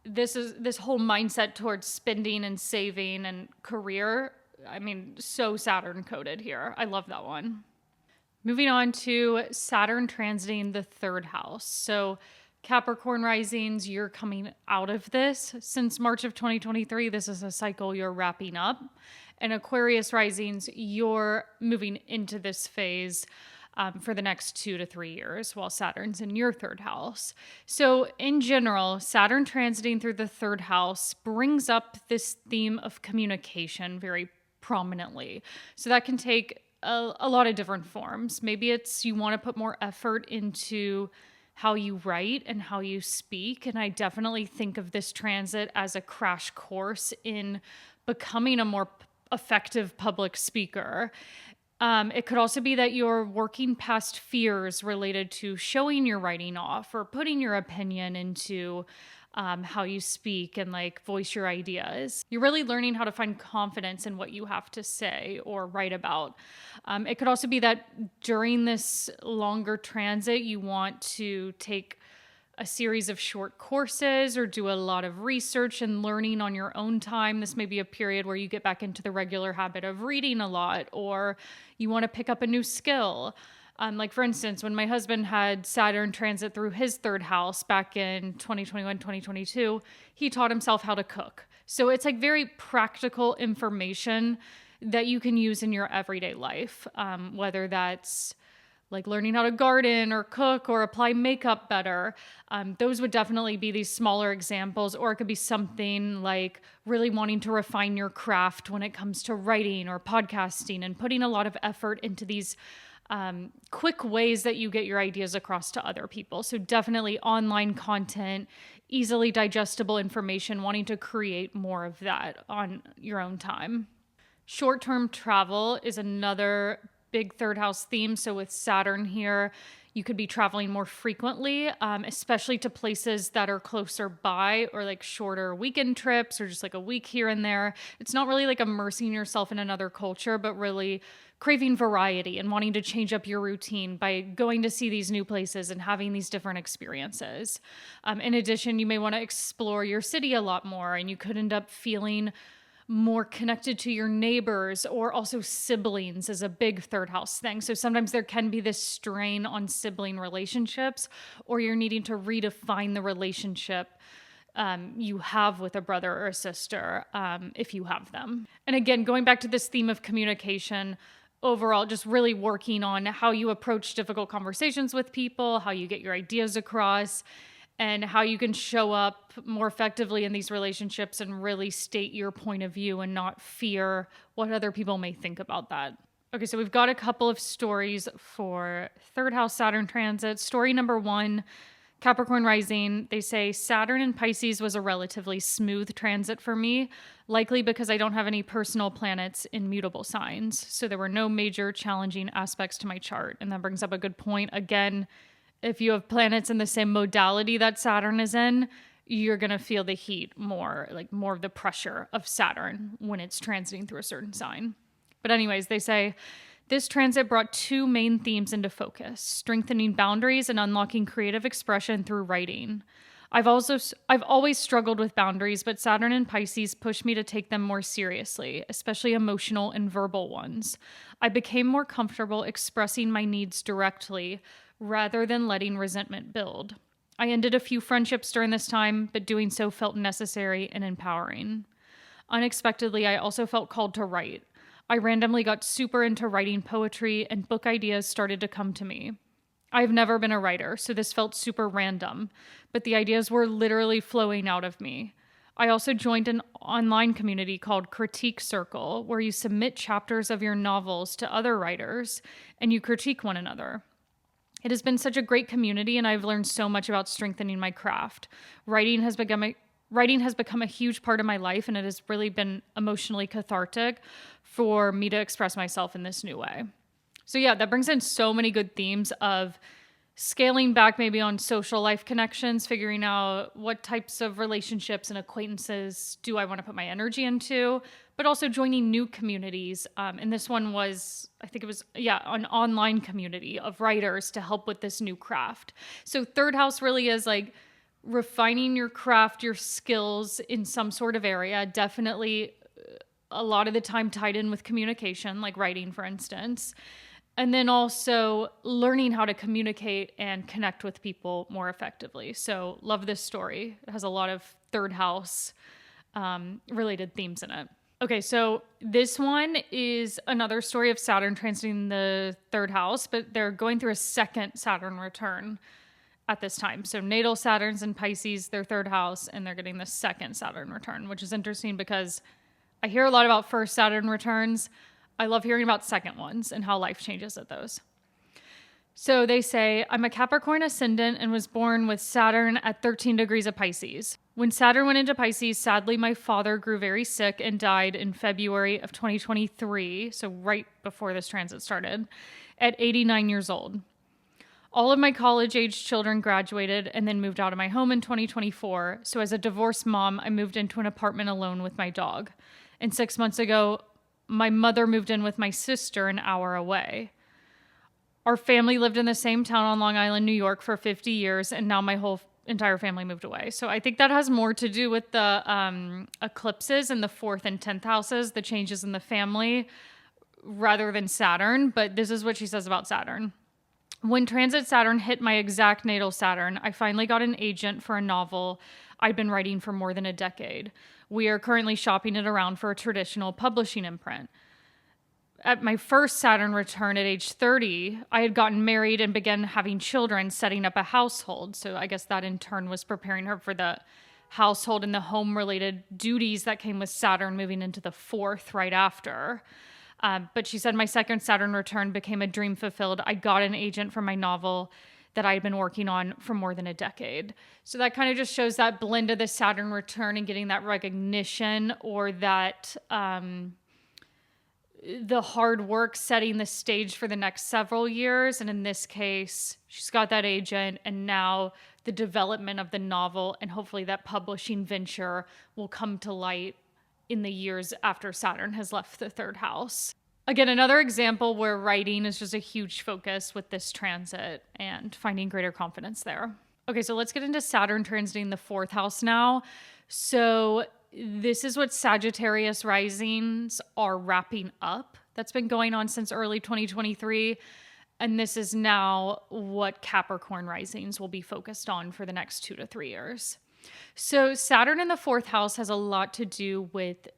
This whole mindset towards spending and saving and career, I mean, so Saturn coded here. I love that one. Moving on to Saturn transiting the third house. So Capricorn risings, you're coming out of this. Since March of 2023, this is a cycle you're wrapping up. And Aquarius risings, you're moving into this phase for the next 2 to 3 years while Saturn's in your third house. So in general, Saturn transiting through the third house brings up this theme of communication very prominently. So that can take a lot of different forms. Maybe it's you want to put more effort into how you write and how you speak. And I definitely think of this transit as a crash course in becoming a more effective public speaker. It could also be that you're working past fears related to showing your writing off or putting your opinion into how you speak and like voice your ideas. You're really learning how to find confidence in what you have to say or write about. It could also be that during this longer transit, you want to take a series of short courses or do a lot of research and learning on your own time. This may be a period where you get back into the regular habit of reading a lot, or you want to pick up a new skill. Like for instance, when my husband had Saturn transit through his third house back in 2021, 2022, he taught himself how to cook. So it's like very practical information that you can use in your everyday life, whether that's like learning how to garden or cook or apply makeup better. Those would definitely be these smaller examples, or it could be something like really wanting to refine your craft when it comes to writing or podcasting and putting a lot of effort into these quick ways that you get your ideas across to other people. So definitely online content, easily digestible information, wanting to create more of that on your own time. Short-term travel is another big third house theme. So with Saturn here, You could be traveling more frequently, especially to places that are closer by or like shorter weekend trips or just like a week here and there. It's not really like immersing yourself in another culture, but really craving variety and wanting to change up your routine by going to see these new places and having these different experiences. In addition, you may want to explore your city a lot more, and you could end up feeling more connected to your neighbors, or also siblings is a big third house thing. So sometimes there can be this strain on sibling relationships, or you're needing to redefine the relationship you have with a brother or a sister, if you have them. And again, going back to this theme of communication, overall, just really working on how you approach difficult conversations with people, how you get your ideas across, and how you can show up more effectively in these relationships and really state your point of view and not fear what other people may think about that. Okay, so we've got a couple of stories for third house Saturn transit. Story number 1, Capricorn rising. They say Saturn in Pisces was a relatively smooth transit for me, likely because I don't have any personal planets in mutable signs. So there were no major challenging aspects to my chart. And that brings up a good point. Again, if you have planets in the same modality that Saturn is in, you're going to feel the heat more, like more of the pressure of Saturn when it's transiting through a certain sign. But anyways, they say this transit brought 2 main themes into focus: strengthening boundaries and unlocking creative expression through writing. I've always struggled with boundaries, but Saturn and Pisces pushed me to take them more seriously, especially emotional and verbal ones. I became more comfortable expressing my needs directly rather than letting resentment build. I ended a few friendships during this time, but doing so felt necessary and empowering. Unexpectedly, I also felt called to write. I randomly got super into writing poetry, and book ideas started to come to me. I've never been a writer, so this felt super random, but the ideas were literally flowing out of me. I also joined an online community called Critique Circle, where you submit chapters of your novels to other writers, and you critique one another. It has been such a great community, and I've learned so much about strengthening my craft. Writing has become a huge part of my life, and it has really been emotionally cathartic for me to express myself in this new way. So yeah, that brings in so many good themes of scaling back maybe on social life connections, figuring out what types of relationships and acquaintances do I want to put my energy into, but also joining new communities. And this one was, I think it was, an online community of writers to help with this new craft. So third house really is like refining your craft, your skills in some sort of area, definitely a lot of the time tied in with communication, like writing, for instance. And then also learning how to communicate and connect with people more effectively. So love this story. It has a lot of third house related themes in it. Okay, so this one is another story of Saturn transiting the third house, but they're going through a second Saturn return at this time. So natal Saturn's in Pisces, their third house, and they're getting the second Saturn return, which is interesting because I hear a lot about first Saturn returns. I love hearing about second ones and how life changes at those. So they say, I'm a Capricorn ascendant and was born with Saturn at 13 degrees of Pisces. When Saturn went into Pisces, sadly, my father grew very sick and died in February of 2023, so right before this transit started, at 89 years old. All of my college-age children graduated and then moved out of my home in 2024, so as a divorced mom, I moved into an apartment alone with my dog. And 6 months ago, my mother moved in with my sister an hour away. Our family lived in the same town on Long Island, New York for 50 years, and now my whole entire family moved away. So I think that has more to do with the eclipses in the 4th and 10th houses, the changes in the family, rather than Saturn. But this is what she says about Saturn. When transit Saturn hit my exact natal Saturn, I finally got an agent for a novel I'd been writing for more than a decade. We are currently shopping it around for a traditional publishing imprint. At my first Saturn return at age 30, I had gotten married and began having children, setting up a household. So I guess that in turn was preparing her for the household and the home-related duties that came with Saturn moving into the 4th right after. But she said my second Saturn return became a dream fulfilled. I got an agent for my novel that I had been working on for more than a decade. So that kind of just shows that blend of the Saturn return and getting that recognition or that the hard work setting the stage for the next several years. And in this case, she's got that agent, and now the development of the novel and hopefully that publishing venture will come to light in the years after Saturn has left the third house. Again, another example where writing is just a huge focus with this transit and finding greater confidence there. Okay, so let's get into Saturn transiting the fourth house now. So this is what Sagittarius risings are wrapping up. That's been going on since early 2023. And this is now what Capricorn risings will be focused on for the next 2 to 3 years. So Saturn in the fourth house has a lot to do with,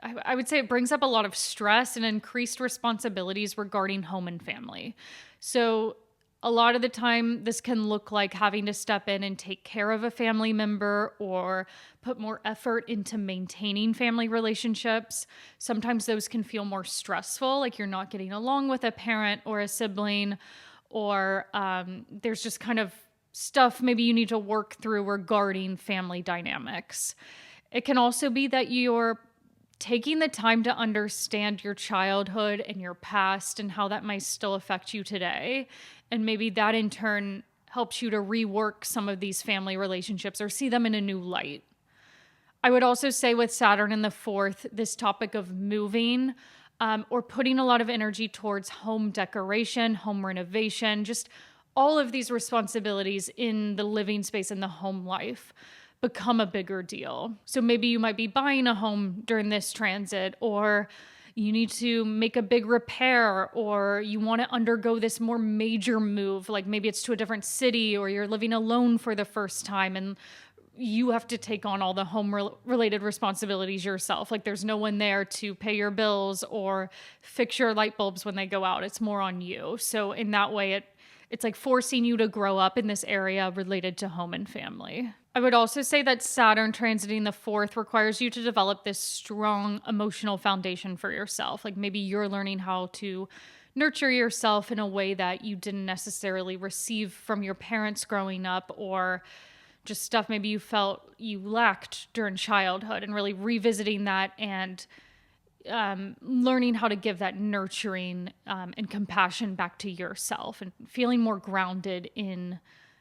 I would say it brings up a lot of stress and increased responsibilities regarding home and family. So a lot of the time, this can look like having to step in and take care of a family member or put more effort into maintaining family relationships. Sometimes those can feel more stressful, like you're not getting along with a parent or a sibling, or there's just kind of stuff maybe you need to work through regarding family dynamics. It can also be that you're taking the time to understand your childhood and your past and how that might still affect you today. And maybe that in turn helps you to rework some of these family relationships or see them in a new light. I would also say with Saturn in the fourth, this topic of moving or putting a lot of energy towards home decoration, home renovation, just all of these responsibilities in the living space and the home life become a bigger deal. So maybe you might be buying a home during this transit, or you need to make a big repair, or you want to undergo this more major move, like maybe it's to a different city, or you're living alone for the first time and you have to take on all the home related responsibilities yourself. Like there's no one there to pay your bills or fix your light bulbs when they go out. It's more on you. So in that way, it's like forcing you to grow up in this area related to home and family. I would also say that Saturn transiting the fourth requires you to develop this strong emotional foundation for yourself. Like maybe you're learning how to nurture yourself in a way that you didn't necessarily receive from your parents growing up, or just stuff maybe you felt you lacked during childhood, and really revisiting that and learning how to give that nurturing and compassion back to yourself and feeling more grounded in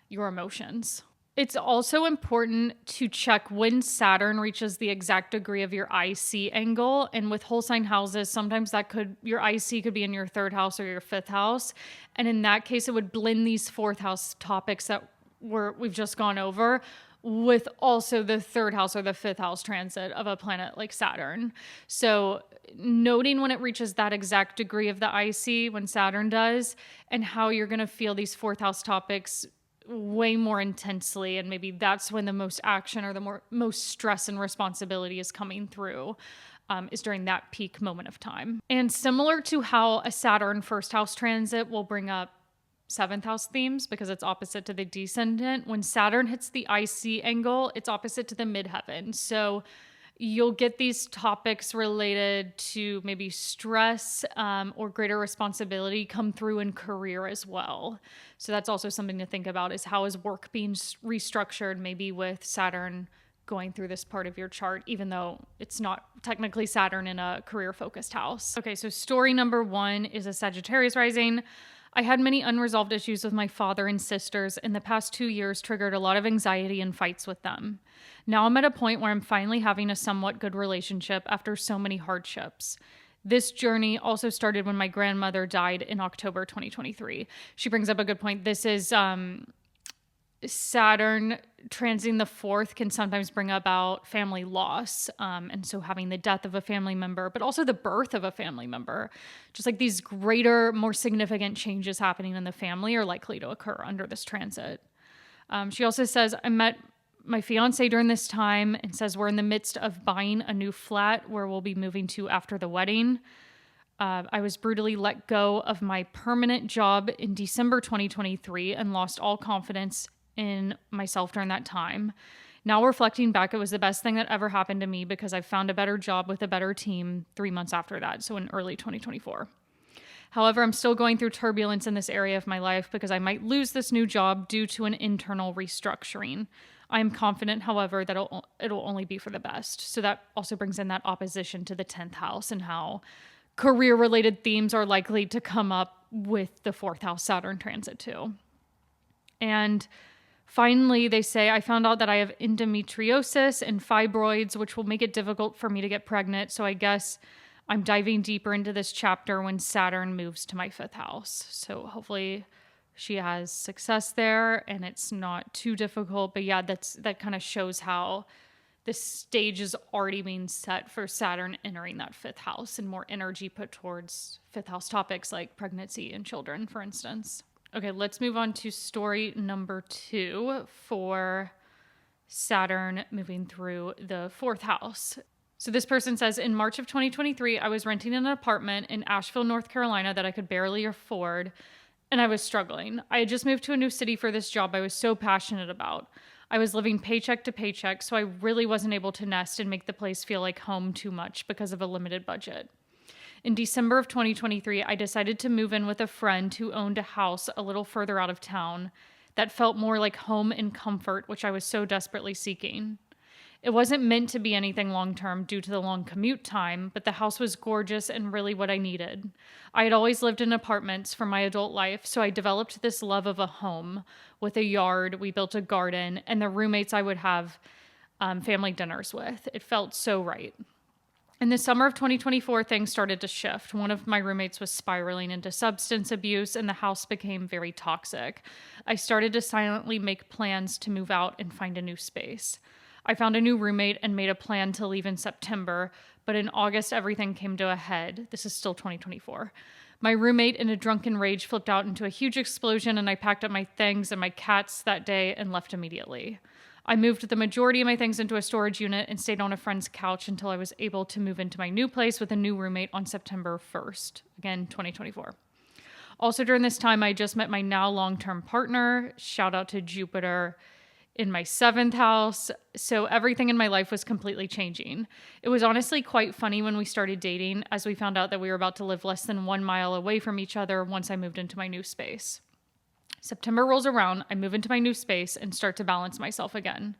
your emotions. It's also important to check when Saturn reaches the exact degree of your IC angle. And with whole sign houses, sometimes your IC could be in your third house or your fifth house. And in that case, it would blend these fourth house topics that we've just gone over with also the third house or the fifth house transit of a planet like Saturn. So noting when it reaches that exact degree of the IC, when Saturn does, and how you're going to feel these fourth house topics way more intensely, and maybe that's when the most action or the most stress and responsibility is coming through, is during that peak moment of time. And similar to how a Saturn first house transit will bring up seventh house themes because it's opposite to the descendant, when Saturn hits the IC angle, it's opposite to the midheaven. So you'll get these topics related to maybe stress or greater responsibility come through in career as well. So that's also something to think about, is how is work being restructured, maybe with Saturn going through this part of your chart, even though it's not technically Saturn in a career-focused house. Okay, so story number 1 is a Sagittarius rising. I had many unresolved issues with my father and sisters, and the past 2 years triggered a lot of anxiety and fights with them. Now I'm at a point where I'm finally having a somewhat good relationship after so many hardships. This journey also started when my grandmother died in October 2023. She brings up a good point. This is Saturn transiting the fourth can sometimes bring about family loss. And so having the death of a family member, but also the birth of a family member, just like these greater, more significant changes happening in the family are likely to occur under this transit. She also says, I met my fiance during this time, and says we're in the midst of buying a new flat where we'll be moving to after the wedding. I was brutally let go of my permanent job in December 2023 and lost all confidence in myself during that time. Now reflecting back, it was the best thing that ever happened to me because I found a better job with a better team 3 months after that, so in early 2024. However, I'm still going through turbulence in this area of my life because I might lose this new job due to an internal restructuring. I am confident, however, that it'll only be for the best. So that also brings in that opposition to the 10th house and how career-related themes are likely to come up with the 4th house Saturn transit too. And finally, they say, I found out that I have endometriosis and fibroids, which will make it difficult for me to get pregnant. So I guess I'm diving deeper into this chapter when Saturn moves to my 5th house. So hopefully she has success there and it's not too difficult. But yeah, that kind of shows how the stage is already being set for Saturn entering that 5th house and more energy put towards 5th house topics like pregnancy and children, for instance. Okay, let's move on to story number 2 for Saturn moving through the 4th house. So this person says, in March of 2023, I was renting an apartment in Asheville, North Carolina that I could barely afford, and I was struggling. I had just moved to a new city for this job I was so passionate about. I was living paycheck to paycheck, so I really wasn't able to nest and make the place feel like home too much because of a limited budget. In December of 2023, I decided to move in with a friend who owned a house a little further out of town that felt more like home and comfort, which I was so desperately seeking. It wasn't meant to be anything long-term due to the long commute time, but the house was gorgeous and really what I needed. I had always lived in apartments for my adult life, so I developed this love of a home with a yard. We built a garden, and the roommates I would have family dinners with. It felt so right. In the summer of 2024, things started to shift. One of my roommates was spiraling into substance abuse, and the house became very toxic. I started to silently make plans to move out and find a new space. I found a new roommate and made a plan to leave in September, but in August, everything came to a head. This is still 2024. My roommate, in a drunken rage, flipped out into a huge explosion, and I packed up my things and my cats that day and left immediately. I moved the majority of my things into a storage unit and stayed on a friend's couch until I was able to move into my new place with a new roommate on September 1st. Again, 2024. Also during this time, I just met my now long-term partner. Shout out to Jupiter in my 7th house. So everything in my life was completely changing. It was honestly quite funny when we started dating, as we found out that we were about to live less than 1 mile away from each other once I moved into my new space. September rolls around, I move into my new space and start to balance myself again.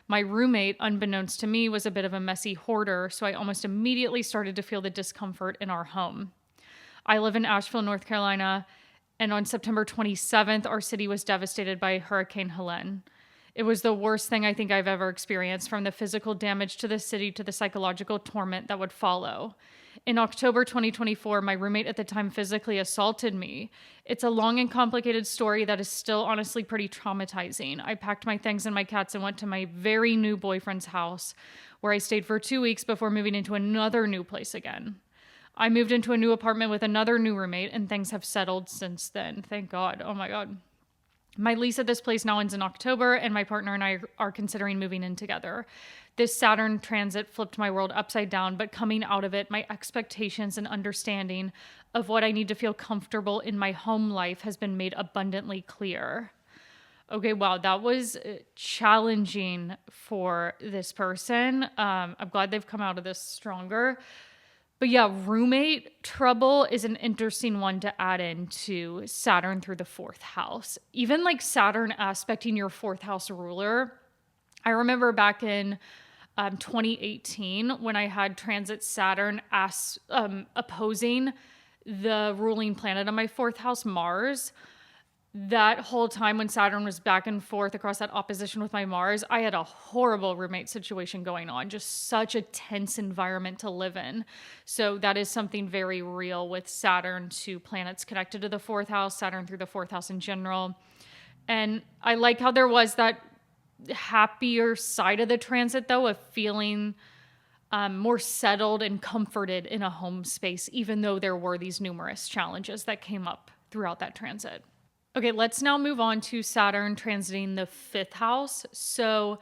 My roommate, unbeknownst to me, was a bit of a messy hoarder, so I almost immediately started to feel the discomfort in our home. I live in Asheville, North Carolina, and on September 27th, our city was devastated by Hurricane Helene. It was the worst thing I think I've ever experienced, from the physical damage to the city to the psychological torment that would follow. In October 2024, my roommate at the time physically assaulted me. It's a long and complicated story that is still honestly pretty traumatizing. I packed my things and my cats and went to my very new boyfriend's house, where I stayed for 2 weeks before moving into another new place again. I moved into a new apartment with another new roommate, and things have settled since then. Thank God. Oh my God. My lease at this place now ends in October, and my partner and I are considering moving in together. This Saturn transit flipped my world upside down, but coming out of it, my expectations and understanding of what I need to feel comfortable in my home life has been made abundantly clear. Okay, wow, that was challenging for this person. I'm glad they've come out of this stronger. But yeah, roommate trouble is an interesting one to add into Saturn through the 4th house. Even like Saturn aspecting your 4th house ruler. I remember back in 2018 when I had transit Saturn opposing the ruling planet on my 4th house, Mars. That whole time when Saturn was back and forth across that opposition with my Mars, I had a horrible roommate situation going on, just such a tense environment to live in. So that is something very real with Saturn to planets connected to the 4th house, Saturn through the 4th house in general. And I like how there was that happier side of the transit, though, of feeling more settled and comforted in a home space, even though there were these numerous challenges that came up throughout that transit. Okay, let's now move on to Saturn transiting the 5th house. So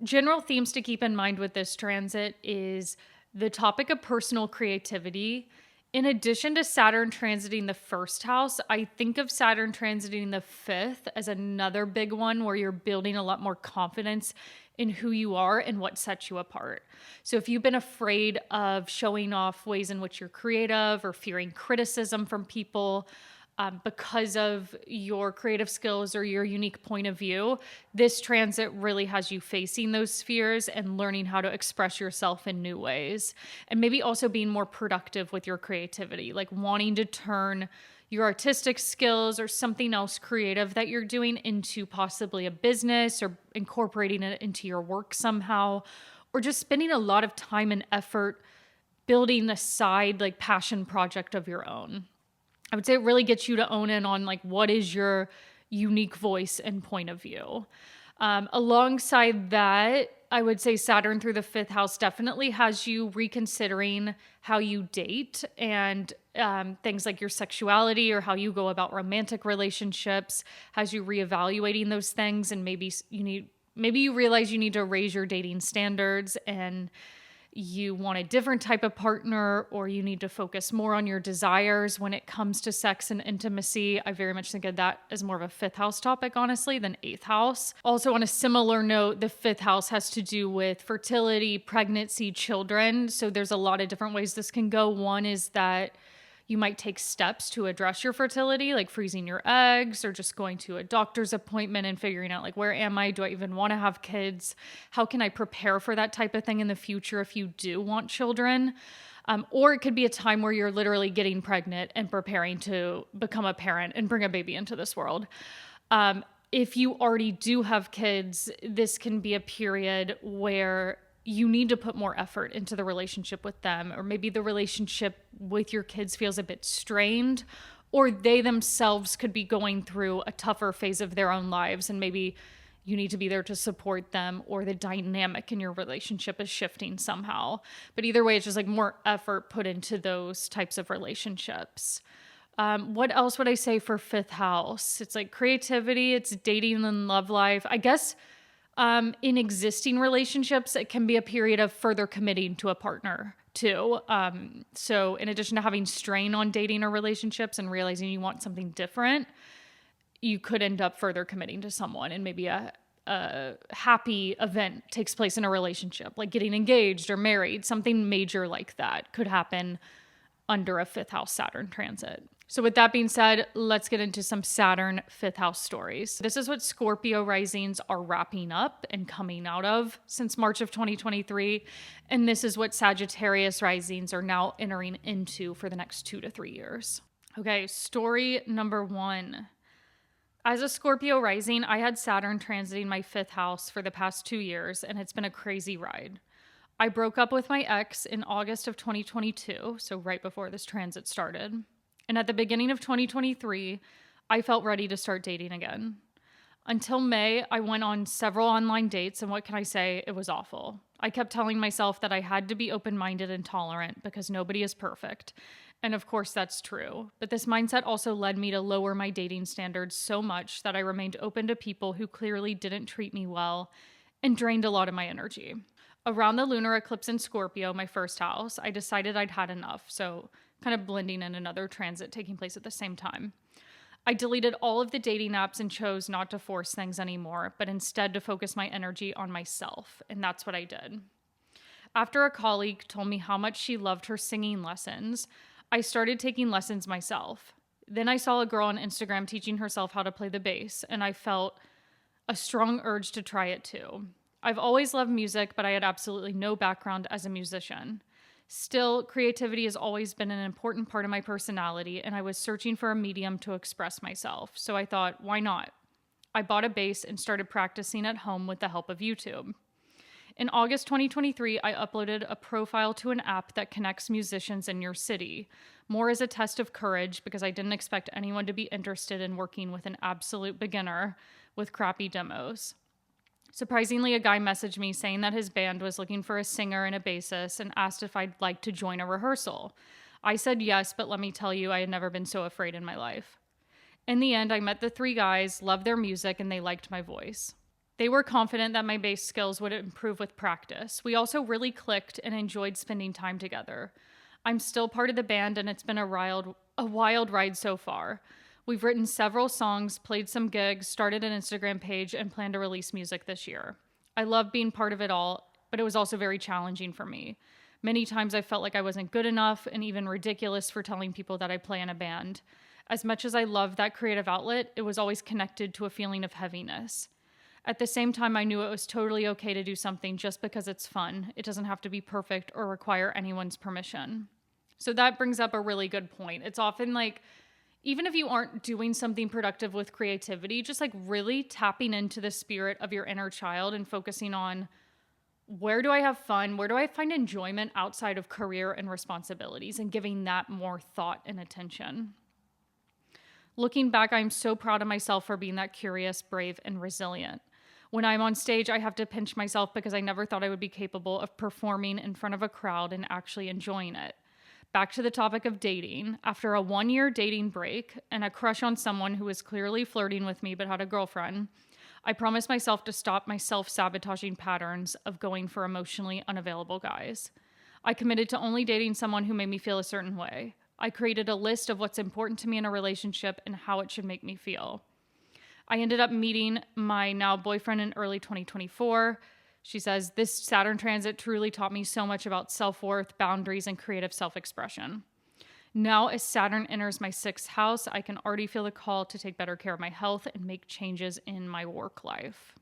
general themes to keep in mind with this transit is the topic of personal creativity. In addition to Saturn transiting the 1st house, I think of Saturn transiting the 5th as another big one where you're building a lot more confidence in who you are and what sets you apart. So if you've been afraid of showing off ways in which you're creative or fearing criticism from people, because of your creative skills or your unique point of view, this transit really has you facing those fears and learning how to express yourself in new ways. And maybe also being more productive with your creativity, like wanting to turn your artistic skills or something else creative that you're doing into possibly a business, or incorporating it into your work somehow, or just spending a lot of time and effort building a side like passion project of your own. I would say it really gets you to own in on like what is your unique voice and point of view. Alongside that, I would say Saturn through the fifth house definitely has you reconsidering how you date and things like your sexuality or how you go about romantic relationships, has you reevaluating those things, and maybe you realize you need to raise your dating standards and you want a different type of partner, or you need to focus more on your desires when it comes to sex and intimacy. I very much think of that as more of a fifth house topic, honestly, than eighth house. Also, on a similar note, the fifth house has to do with fertility, pregnancy, children. So there's a lot of different ways this can go. One is that you might take steps to address your fertility, like freezing your eggs or just going to a doctor's appointment and figuring out like, where am I? Do I even want to have kids? How can I prepare for that type of thing in the future if you do want children? Or it could be a time where you're literally getting pregnant and preparing to become a parent and bring a baby into this world. If you already do have kids, this can be a period where you need to put more effort into the relationship with them, or maybe the relationship with your kids feels a bit strained, or they themselves could be going through a tougher phase of their own lives, and maybe you need to be there to support them, or the dynamic in your relationship is shifting somehow. But either way, it's just like more effort put into those types of relationships. What else would I say for fifth house? It's like creativity, it's dating and love life. I guess in existing relationships, it can be a period of further committing to a partner too. So in addition to having strain on dating or relationships and realizing you want something different, you could end up further committing to someone, and maybe a happy event takes place in a relationship, like getting engaged or married. Something major like that could happen under a fifth house Saturn transit. So with that being said, let's get into some Saturn fifth house stories. This is what Scorpio risings are wrapping up and coming out of since March of 2023. And this is what Sagittarius risings are now entering into for the next 2 to 3 years. Okay, story number 1. As a Scorpio rising, I had Saturn transiting my fifth house for the past 2 years, and it's been a crazy ride. I broke up with my ex in August of 2022, so right before this transit started. And at the beginning of 2023, I felt ready to start dating again. Until May, I went on several online dates, and what can I say? It was awful. I kept telling myself that I had to be open-minded and tolerant because nobody is perfect. And of course, that's true. But this mindset also led me to lower my dating standards so much that I remained open to people who clearly didn't treat me well and drained a lot of my energy. Around the lunar eclipse in Scorpio, my first house, I decided I'd had enough, so kind of blending in another transit taking place at the same time. I deleted all of the dating apps and chose not to force things anymore, but instead to focus my energy on myself, and that's what I did. After a colleague told me how much she loved her singing lessons, I started taking lessons myself. Then I saw a girl on Instagram teaching herself how to play the bass, and I felt a strong urge to try it too. I've always loved music, but I had absolutely no background as a musician. Still, creativity has always been an important part of my personality, and I was searching for a medium to express myself. So I thought, why not? I bought a bass and started practicing at home with the help of YouTube. In August 2023, I uploaded a profile to an app that connects musicians in your city, more as a test of courage because I didn't expect anyone to be interested in working with an absolute beginner with crappy demos. Surprisingly, a guy messaged me saying that his band was looking for a singer and a bassist and asked if I'd like to join a rehearsal. I said yes, but let me tell you, I had never been so afraid in my life. In the end, I met the 3 guys, loved their music, and they liked my voice. They were confident that my bass skills would improve with practice. We also really clicked and enjoyed spending time together. I'm still part of the band, and it's been a wild ride so far. We've written several songs, played some gigs, started an Instagram page, and plan to release music this year. I love being part of it all, but it was also very challenging for me. Many times I felt like I wasn't good enough and even ridiculous for telling people that I play in a band. As much as I loved that creative outlet, it was always connected to a feeling of heaviness. At the same time, I knew it was totally okay to do something just because it's fun. It doesn't have to be perfect or require anyone's permission. So that brings up a really good point. It's often like, even if you aren't doing something productive with creativity, just like really tapping into the spirit of your inner child and focusing on, where do I have fun? Where do I find enjoyment outside of career and responsibilities, and giving that more thought and attention. Looking back, I'm so proud of myself for being that curious, brave, and resilient. When I'm on stage, I have to pinch myself because I never thought I would be capable of performing in front of a crowd and actually enjoying it. Back to the topic of dating. After a 1-year dating break and a crush on someone who was clearly flirting with me but had a girlfriend, I promised myself to stop my self-sabotaging patterns of going for emotionally unavailable guys. I committed to only dating someone who made me feel a certain way. I created a list of what's important to me in a relationship and how it should make me feel. I ended up meeting my now boyfriend in early 2024. She says, this Saturn transit truly taught me so much about self-worth, boundaries, and creative self-expression. Now, as Saturn enters my 6th house, I can already feel the call to take better care of my health and make changes in my work life.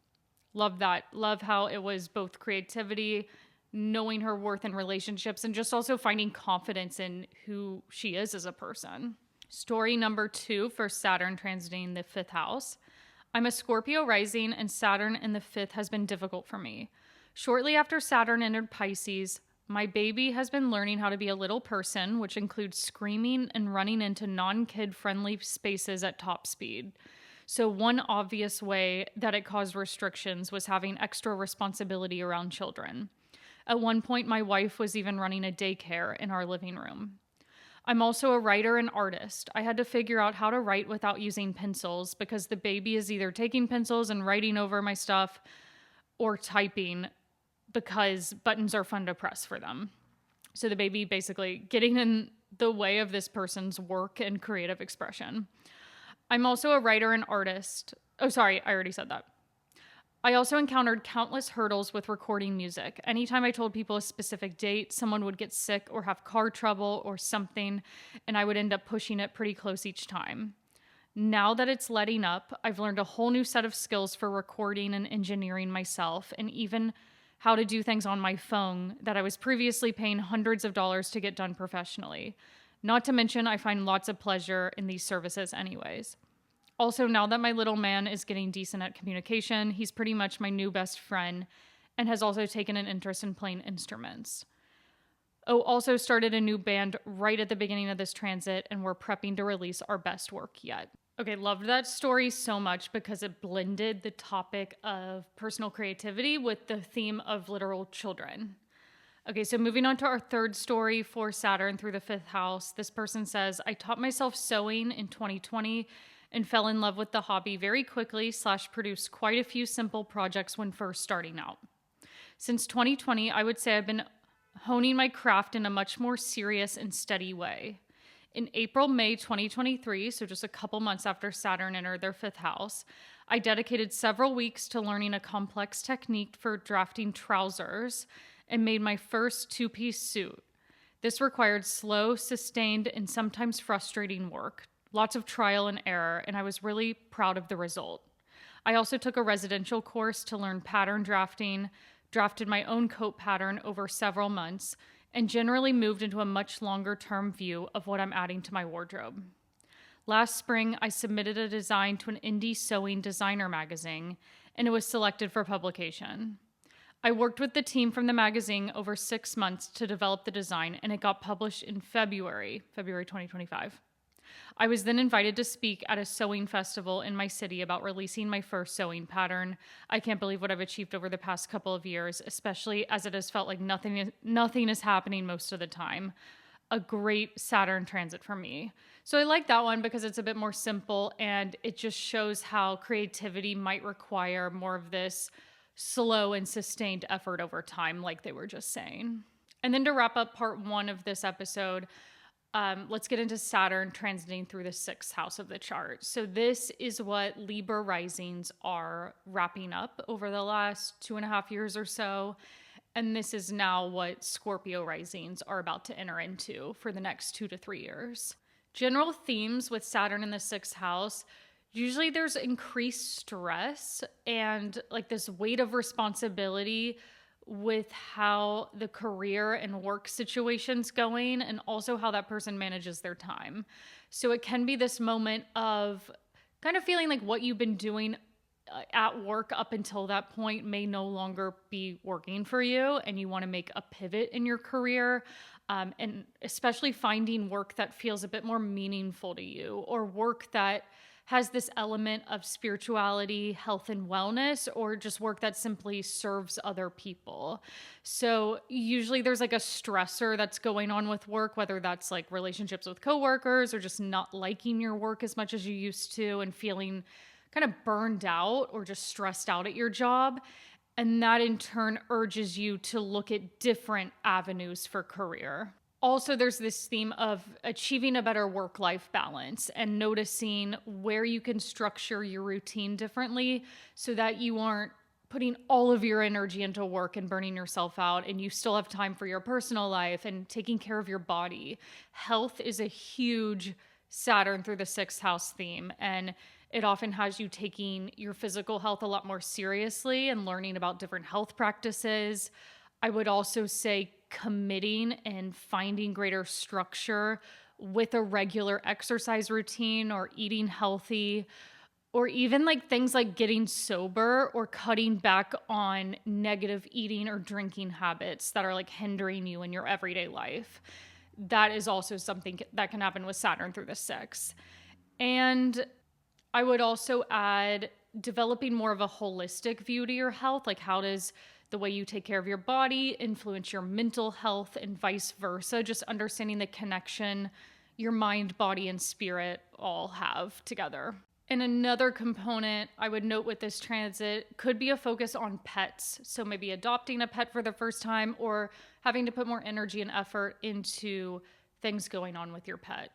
Love that. Love how it was both creativity, knowing her worth in relationships, and just also finding confidence in who she is as a person. Story number 2 for Saturn transiting the 5th house. I'm a Scorpio rising, and Saturn in the 5th has been difficult for me. Shortly after Saturn entered Pisces, my baby has been learning how to be a little person, which includes screaming and running into non-kid-friendly spaces at top speed. So one obvious way that it caused restrictions was having extra responsibility around children. At one point, my wife was even running a daycare in our living room. I'm also a writer and artist. I had to figure out how to write without using pencils because the baby is either taking pencils and writing over my stuff or typing because buttons are fun to press for them. So the baby basically getting in the way of this person's work and creative expression. I'm also a writer and artist. Oh, sorry, I already said that. I also encountered countless hurdles with recording music. Anytime I told people a specific date, someone would get sick or have car trouble or something, and I would end up pushing it pretty close each time. Now that it's letting up, I've learned a whole new set of skills for recording and engineering myself, and even how to do things on my phone that I was previously paying hundreds of dollars to get done professionally. Not to mention, I find lots of pleasure in these services anyways. Also, now that my little man is getting decent at communication, he's pretty much my new best friend and has also taken an interest in playing instruments. Oh, also started a new band right at the beginning of this transit, and we're prepping to release our best work yet. Okay, loved that story so much because it blended the topic of personal creativity with the theme of literal children. Okay, so moving on to our 3rd story for Saturn through the 5th house. This person says, I taught myself sewing in 2020 and fell in love with the hobby very quickly / produced quite a few simple projects when first starting out. Since 2020, I would say I've been honing my craft in a much more serious and steady way. In April, May 2023, so just a couple months after Saturn entered their 5th house, I dedicated several weeks to learning a complex technique for drafting trousers and made my first 2-piece suit. This required slow, sustained, and sometimes frustrating work. Lots of trial and error, and I was really proud of the result. I also took a residential course to learn pattern drafting, drafted my own coat pattern over several months, and generally moved into a much longer-term view of what I'm adding to my wardrobe. Last spring, I submitted a design to an indie sewing designer magazine, and it was selected for publication. I worked with the team from the magazine over 6 months to develop the design, and it got published in February 2025. I was then invited to speak at a sewing festival in my city about releasing my first sewing pattern. I can't believe what I've achieved over the past couple of years, especially as it has felt like nothing is happening most of the time. A great Saturn transit for me. So I like that one because it's a bit more simple and it just shows how creativity might require more of this slow and sustained effort over time, like they were just saying. And then to wrap up part 1 of this episode, let's get into Saturn transiting through the 6th house of the chart. So this is what Libra risings are wrapping up over the last 2.5 years or so. And this is now what Scorpio risings are about to enter into for the next 2 to 3 years. General themes with Saturn in the sixth house. Usually there's increased stress and like this weight of responsibility with how the career and work situation's going and also how that person manages their time. So it can be this moment of kind of feeling like what you've been doing at work up until that point may no longer be working for you and you want to make a pivot in your career. And especially finding work that feels a bit more meaningful to you, or work that has this element of spirituality, health, and wellness, or just work that simply serves other people. So usually there's like a stressor that's going on with work, whether that's like relationships with coworkers or just not liking your work as much as you used to and feeling kind of burned out or just stressed out at your job. And that in turn urges you to look at different avenues for career. Also, there's this theme of achieving a better work-life balance and noticing where you can structure your routine differently so that you aren't putting all of your energy into work and burning yourself out, and you still have time for your personal life and taking care of your body. Health is a huge Saturn through the sixth house theme, and it often has you taking your physical health a lot more seriously and learning about different health practices. I would also say committing and finding greater structure with a regular exercise routine or eating healthy, or even like things like getting sober or cutting back on negative eating or drinking habits that are like hindering you in your everyday life. That is also something that can happen with Saturn through the sixth. And I would also add developing more of a holistic view to your health. Like, how does the way you take care of your body influence your mental health and vice versa? Just understanding the connection your mind, body, and spirit all have together. And another component I would note with this transit could be a focus on pets. So maybe adopting a pet for the first time or having to put more energy and effort into things going on with your pet.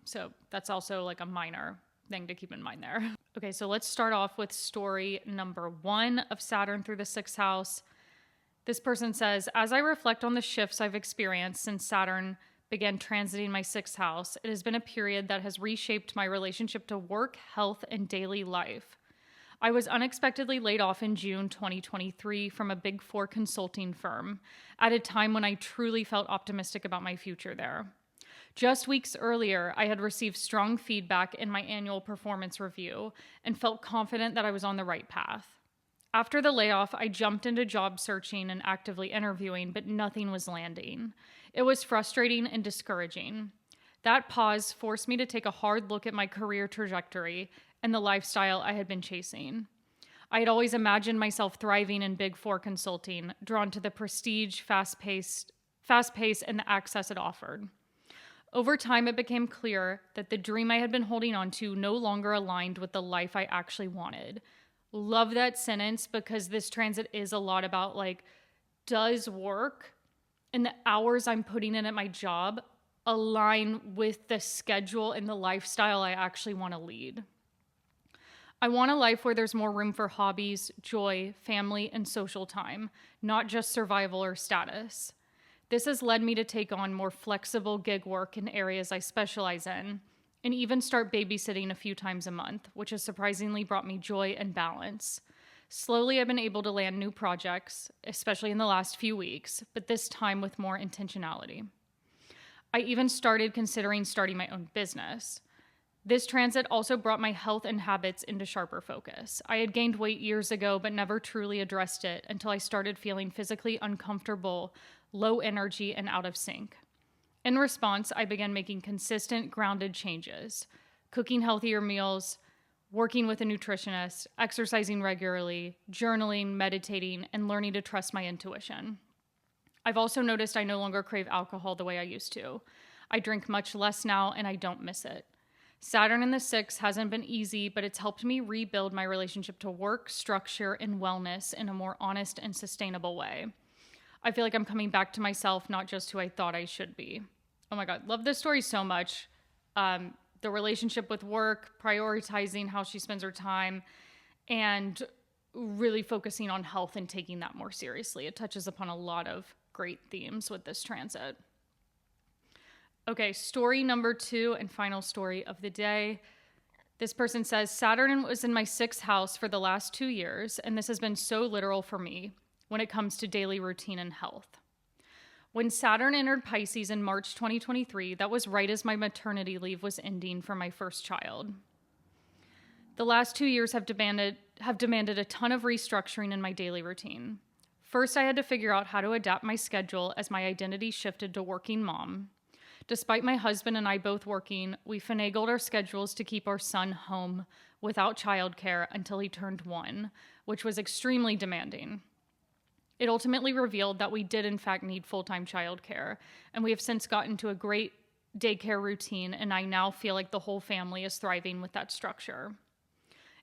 So that's also like a minor thing to keep in mind there. Okay, so let's start off with story number 1 of Saturn through the sixth house. This person says, as I reflect on the shifts I've experienced since Saturn began transiting my sixth house, it has been a period that has reshaped my relationship to work, health, and daily life. I was unexpectedly laid off in June 2023 from a Big Four consulting firm at a time when I truly felt optimistic about my future there. Just weeks earlier, I had received strong feedback in my annual performance review and felt confident that I was on the right path. After the layoff, I jumped into job searching and actively interviewing, but nothing was landing. It was frustrating and discouraging. That pause forced me to take a hard look at my career trajectory and the lifestyle I had been chasing. I had always imagined myself thriving in Big Four consulting, drawn to the prestige, fast pace, and the access it offered. Over time, it became clear that the dream I had been holding on to no longer aligned with the life I actually wanted. Love that sentence, because this transit is a lot about like, does work and the hours I'm putting in at my job align with the schedule and the lifestyle I actually want to lead? I want a life where there's more room for hobbies, joy, family, and social time, not just survival or status. This has led me to take on more flexible gig work in areas I specialize in, and even start babysitting a few times a month, which has surprisingly brought me joy and balance. Slowly, I've been able to land new projects, especially in the last few weeks, but this time with more intentionality. I even started considering starting my own business. This transit also brought my health and habits into sharper focus. I had gained weight years ago, but never truly addressed it until I started feeling physically uncomfortable, low energy, and out of sync. In response, I began making consistent, grounded changes, cooking healthier meals, working with a nutritionist, exercising regularly, journaling, meditating, and learning to trust my intuition. I've also noticed I no longer crave alcohol the way I used to. I drink much less now, and I don't miss it. Saturn in the sixth hasn't been easy, but it's helped me rebuild my relationship to work, structure, and wellness in a more honest and sustainable way. I feel like I'm coming back to myself, not just who I thought I should be. Oh my God, love this story so much. The relationship with work, prioritizing how she spends her time, and really focusing on health and taking that more seriously. It touches upon a lot of great themes with this transit. Okay, story number 2 and final story of the day. This person says, Saturn was in my 6th house for the last 2 years, and this has been so literal for me when it comes to daily routine and health. When Saturn entered Pisces in March 2023, that was right as my maternity leave was ending for my first child. The last 2 years have demanded a ton of restructuring in my daily routine. First, I had to figure out how to adapt my schedule as my identity shifted to working mom. Despite my husband and I both working, we finagled our schedules to keep our son home without childcare until he turned 1, which was extremely demanding. It ultimately revealed that we did in fact need full-time childcare, and we have since gotten to a great daycare routine, and I now feel like the whole family is thriving with that structure.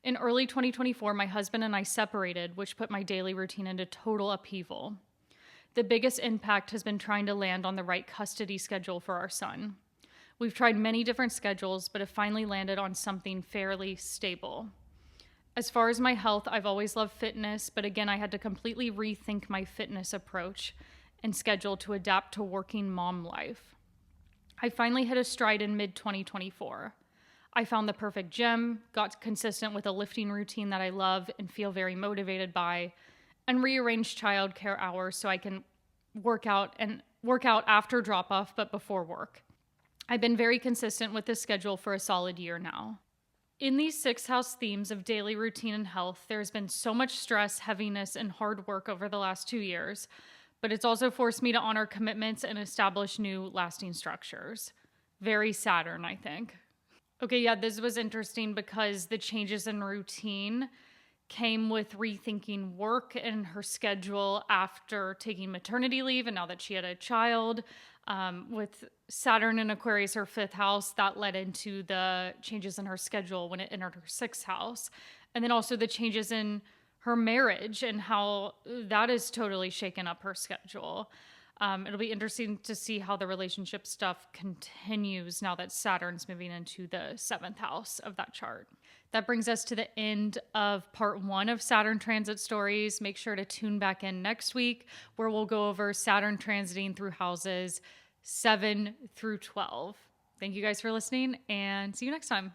In early 2024, my husband and I separated, which put my daily routine into total upheaval. The biggest impact has been trying to land on the right custody schedule for our son. We've tried many different schedules, but have finally landed on something fairly stable. As far as my health, I've always loved fitness, but again, I had to completely rethink my fitness approach and schedule to adapt to working mom life. I finally hit a stride in mid-2024. I found the perfect gym, got consistent with a lifting routine that I love and feel very motivated by, and rearranged childcare hours so I can work out after drop-off but before work. I've been very consistent with this schedule for a solid year now. In these 6th house themes of daily routine and health, there's been so much stress, heaviness, and hard work over the last 2 years, but it's also forced me to honor commitments and establish new lasting structures. Very Saturn, I think. Okay, yeah, this was interesting because the changes in routine came with rethinking work and her schedule after taking maternity leave and now that she had a child. With Saturn in Aquarius, her 5th house, that led into the changes in her schedule when it entered her 6th house. And then also the changes in her marriage and how that has totally shaken up her schedule. It'll be interesting to see how the relationship stuff continues now that Saturn's moving into the 7th house of that chart. That brings us to the end of part 1 of Saturn transit stories. Make sure to tune back in next week where we'll go over Saturn transiting through houses 7 through 12. Thank you guys for listening and see you next time.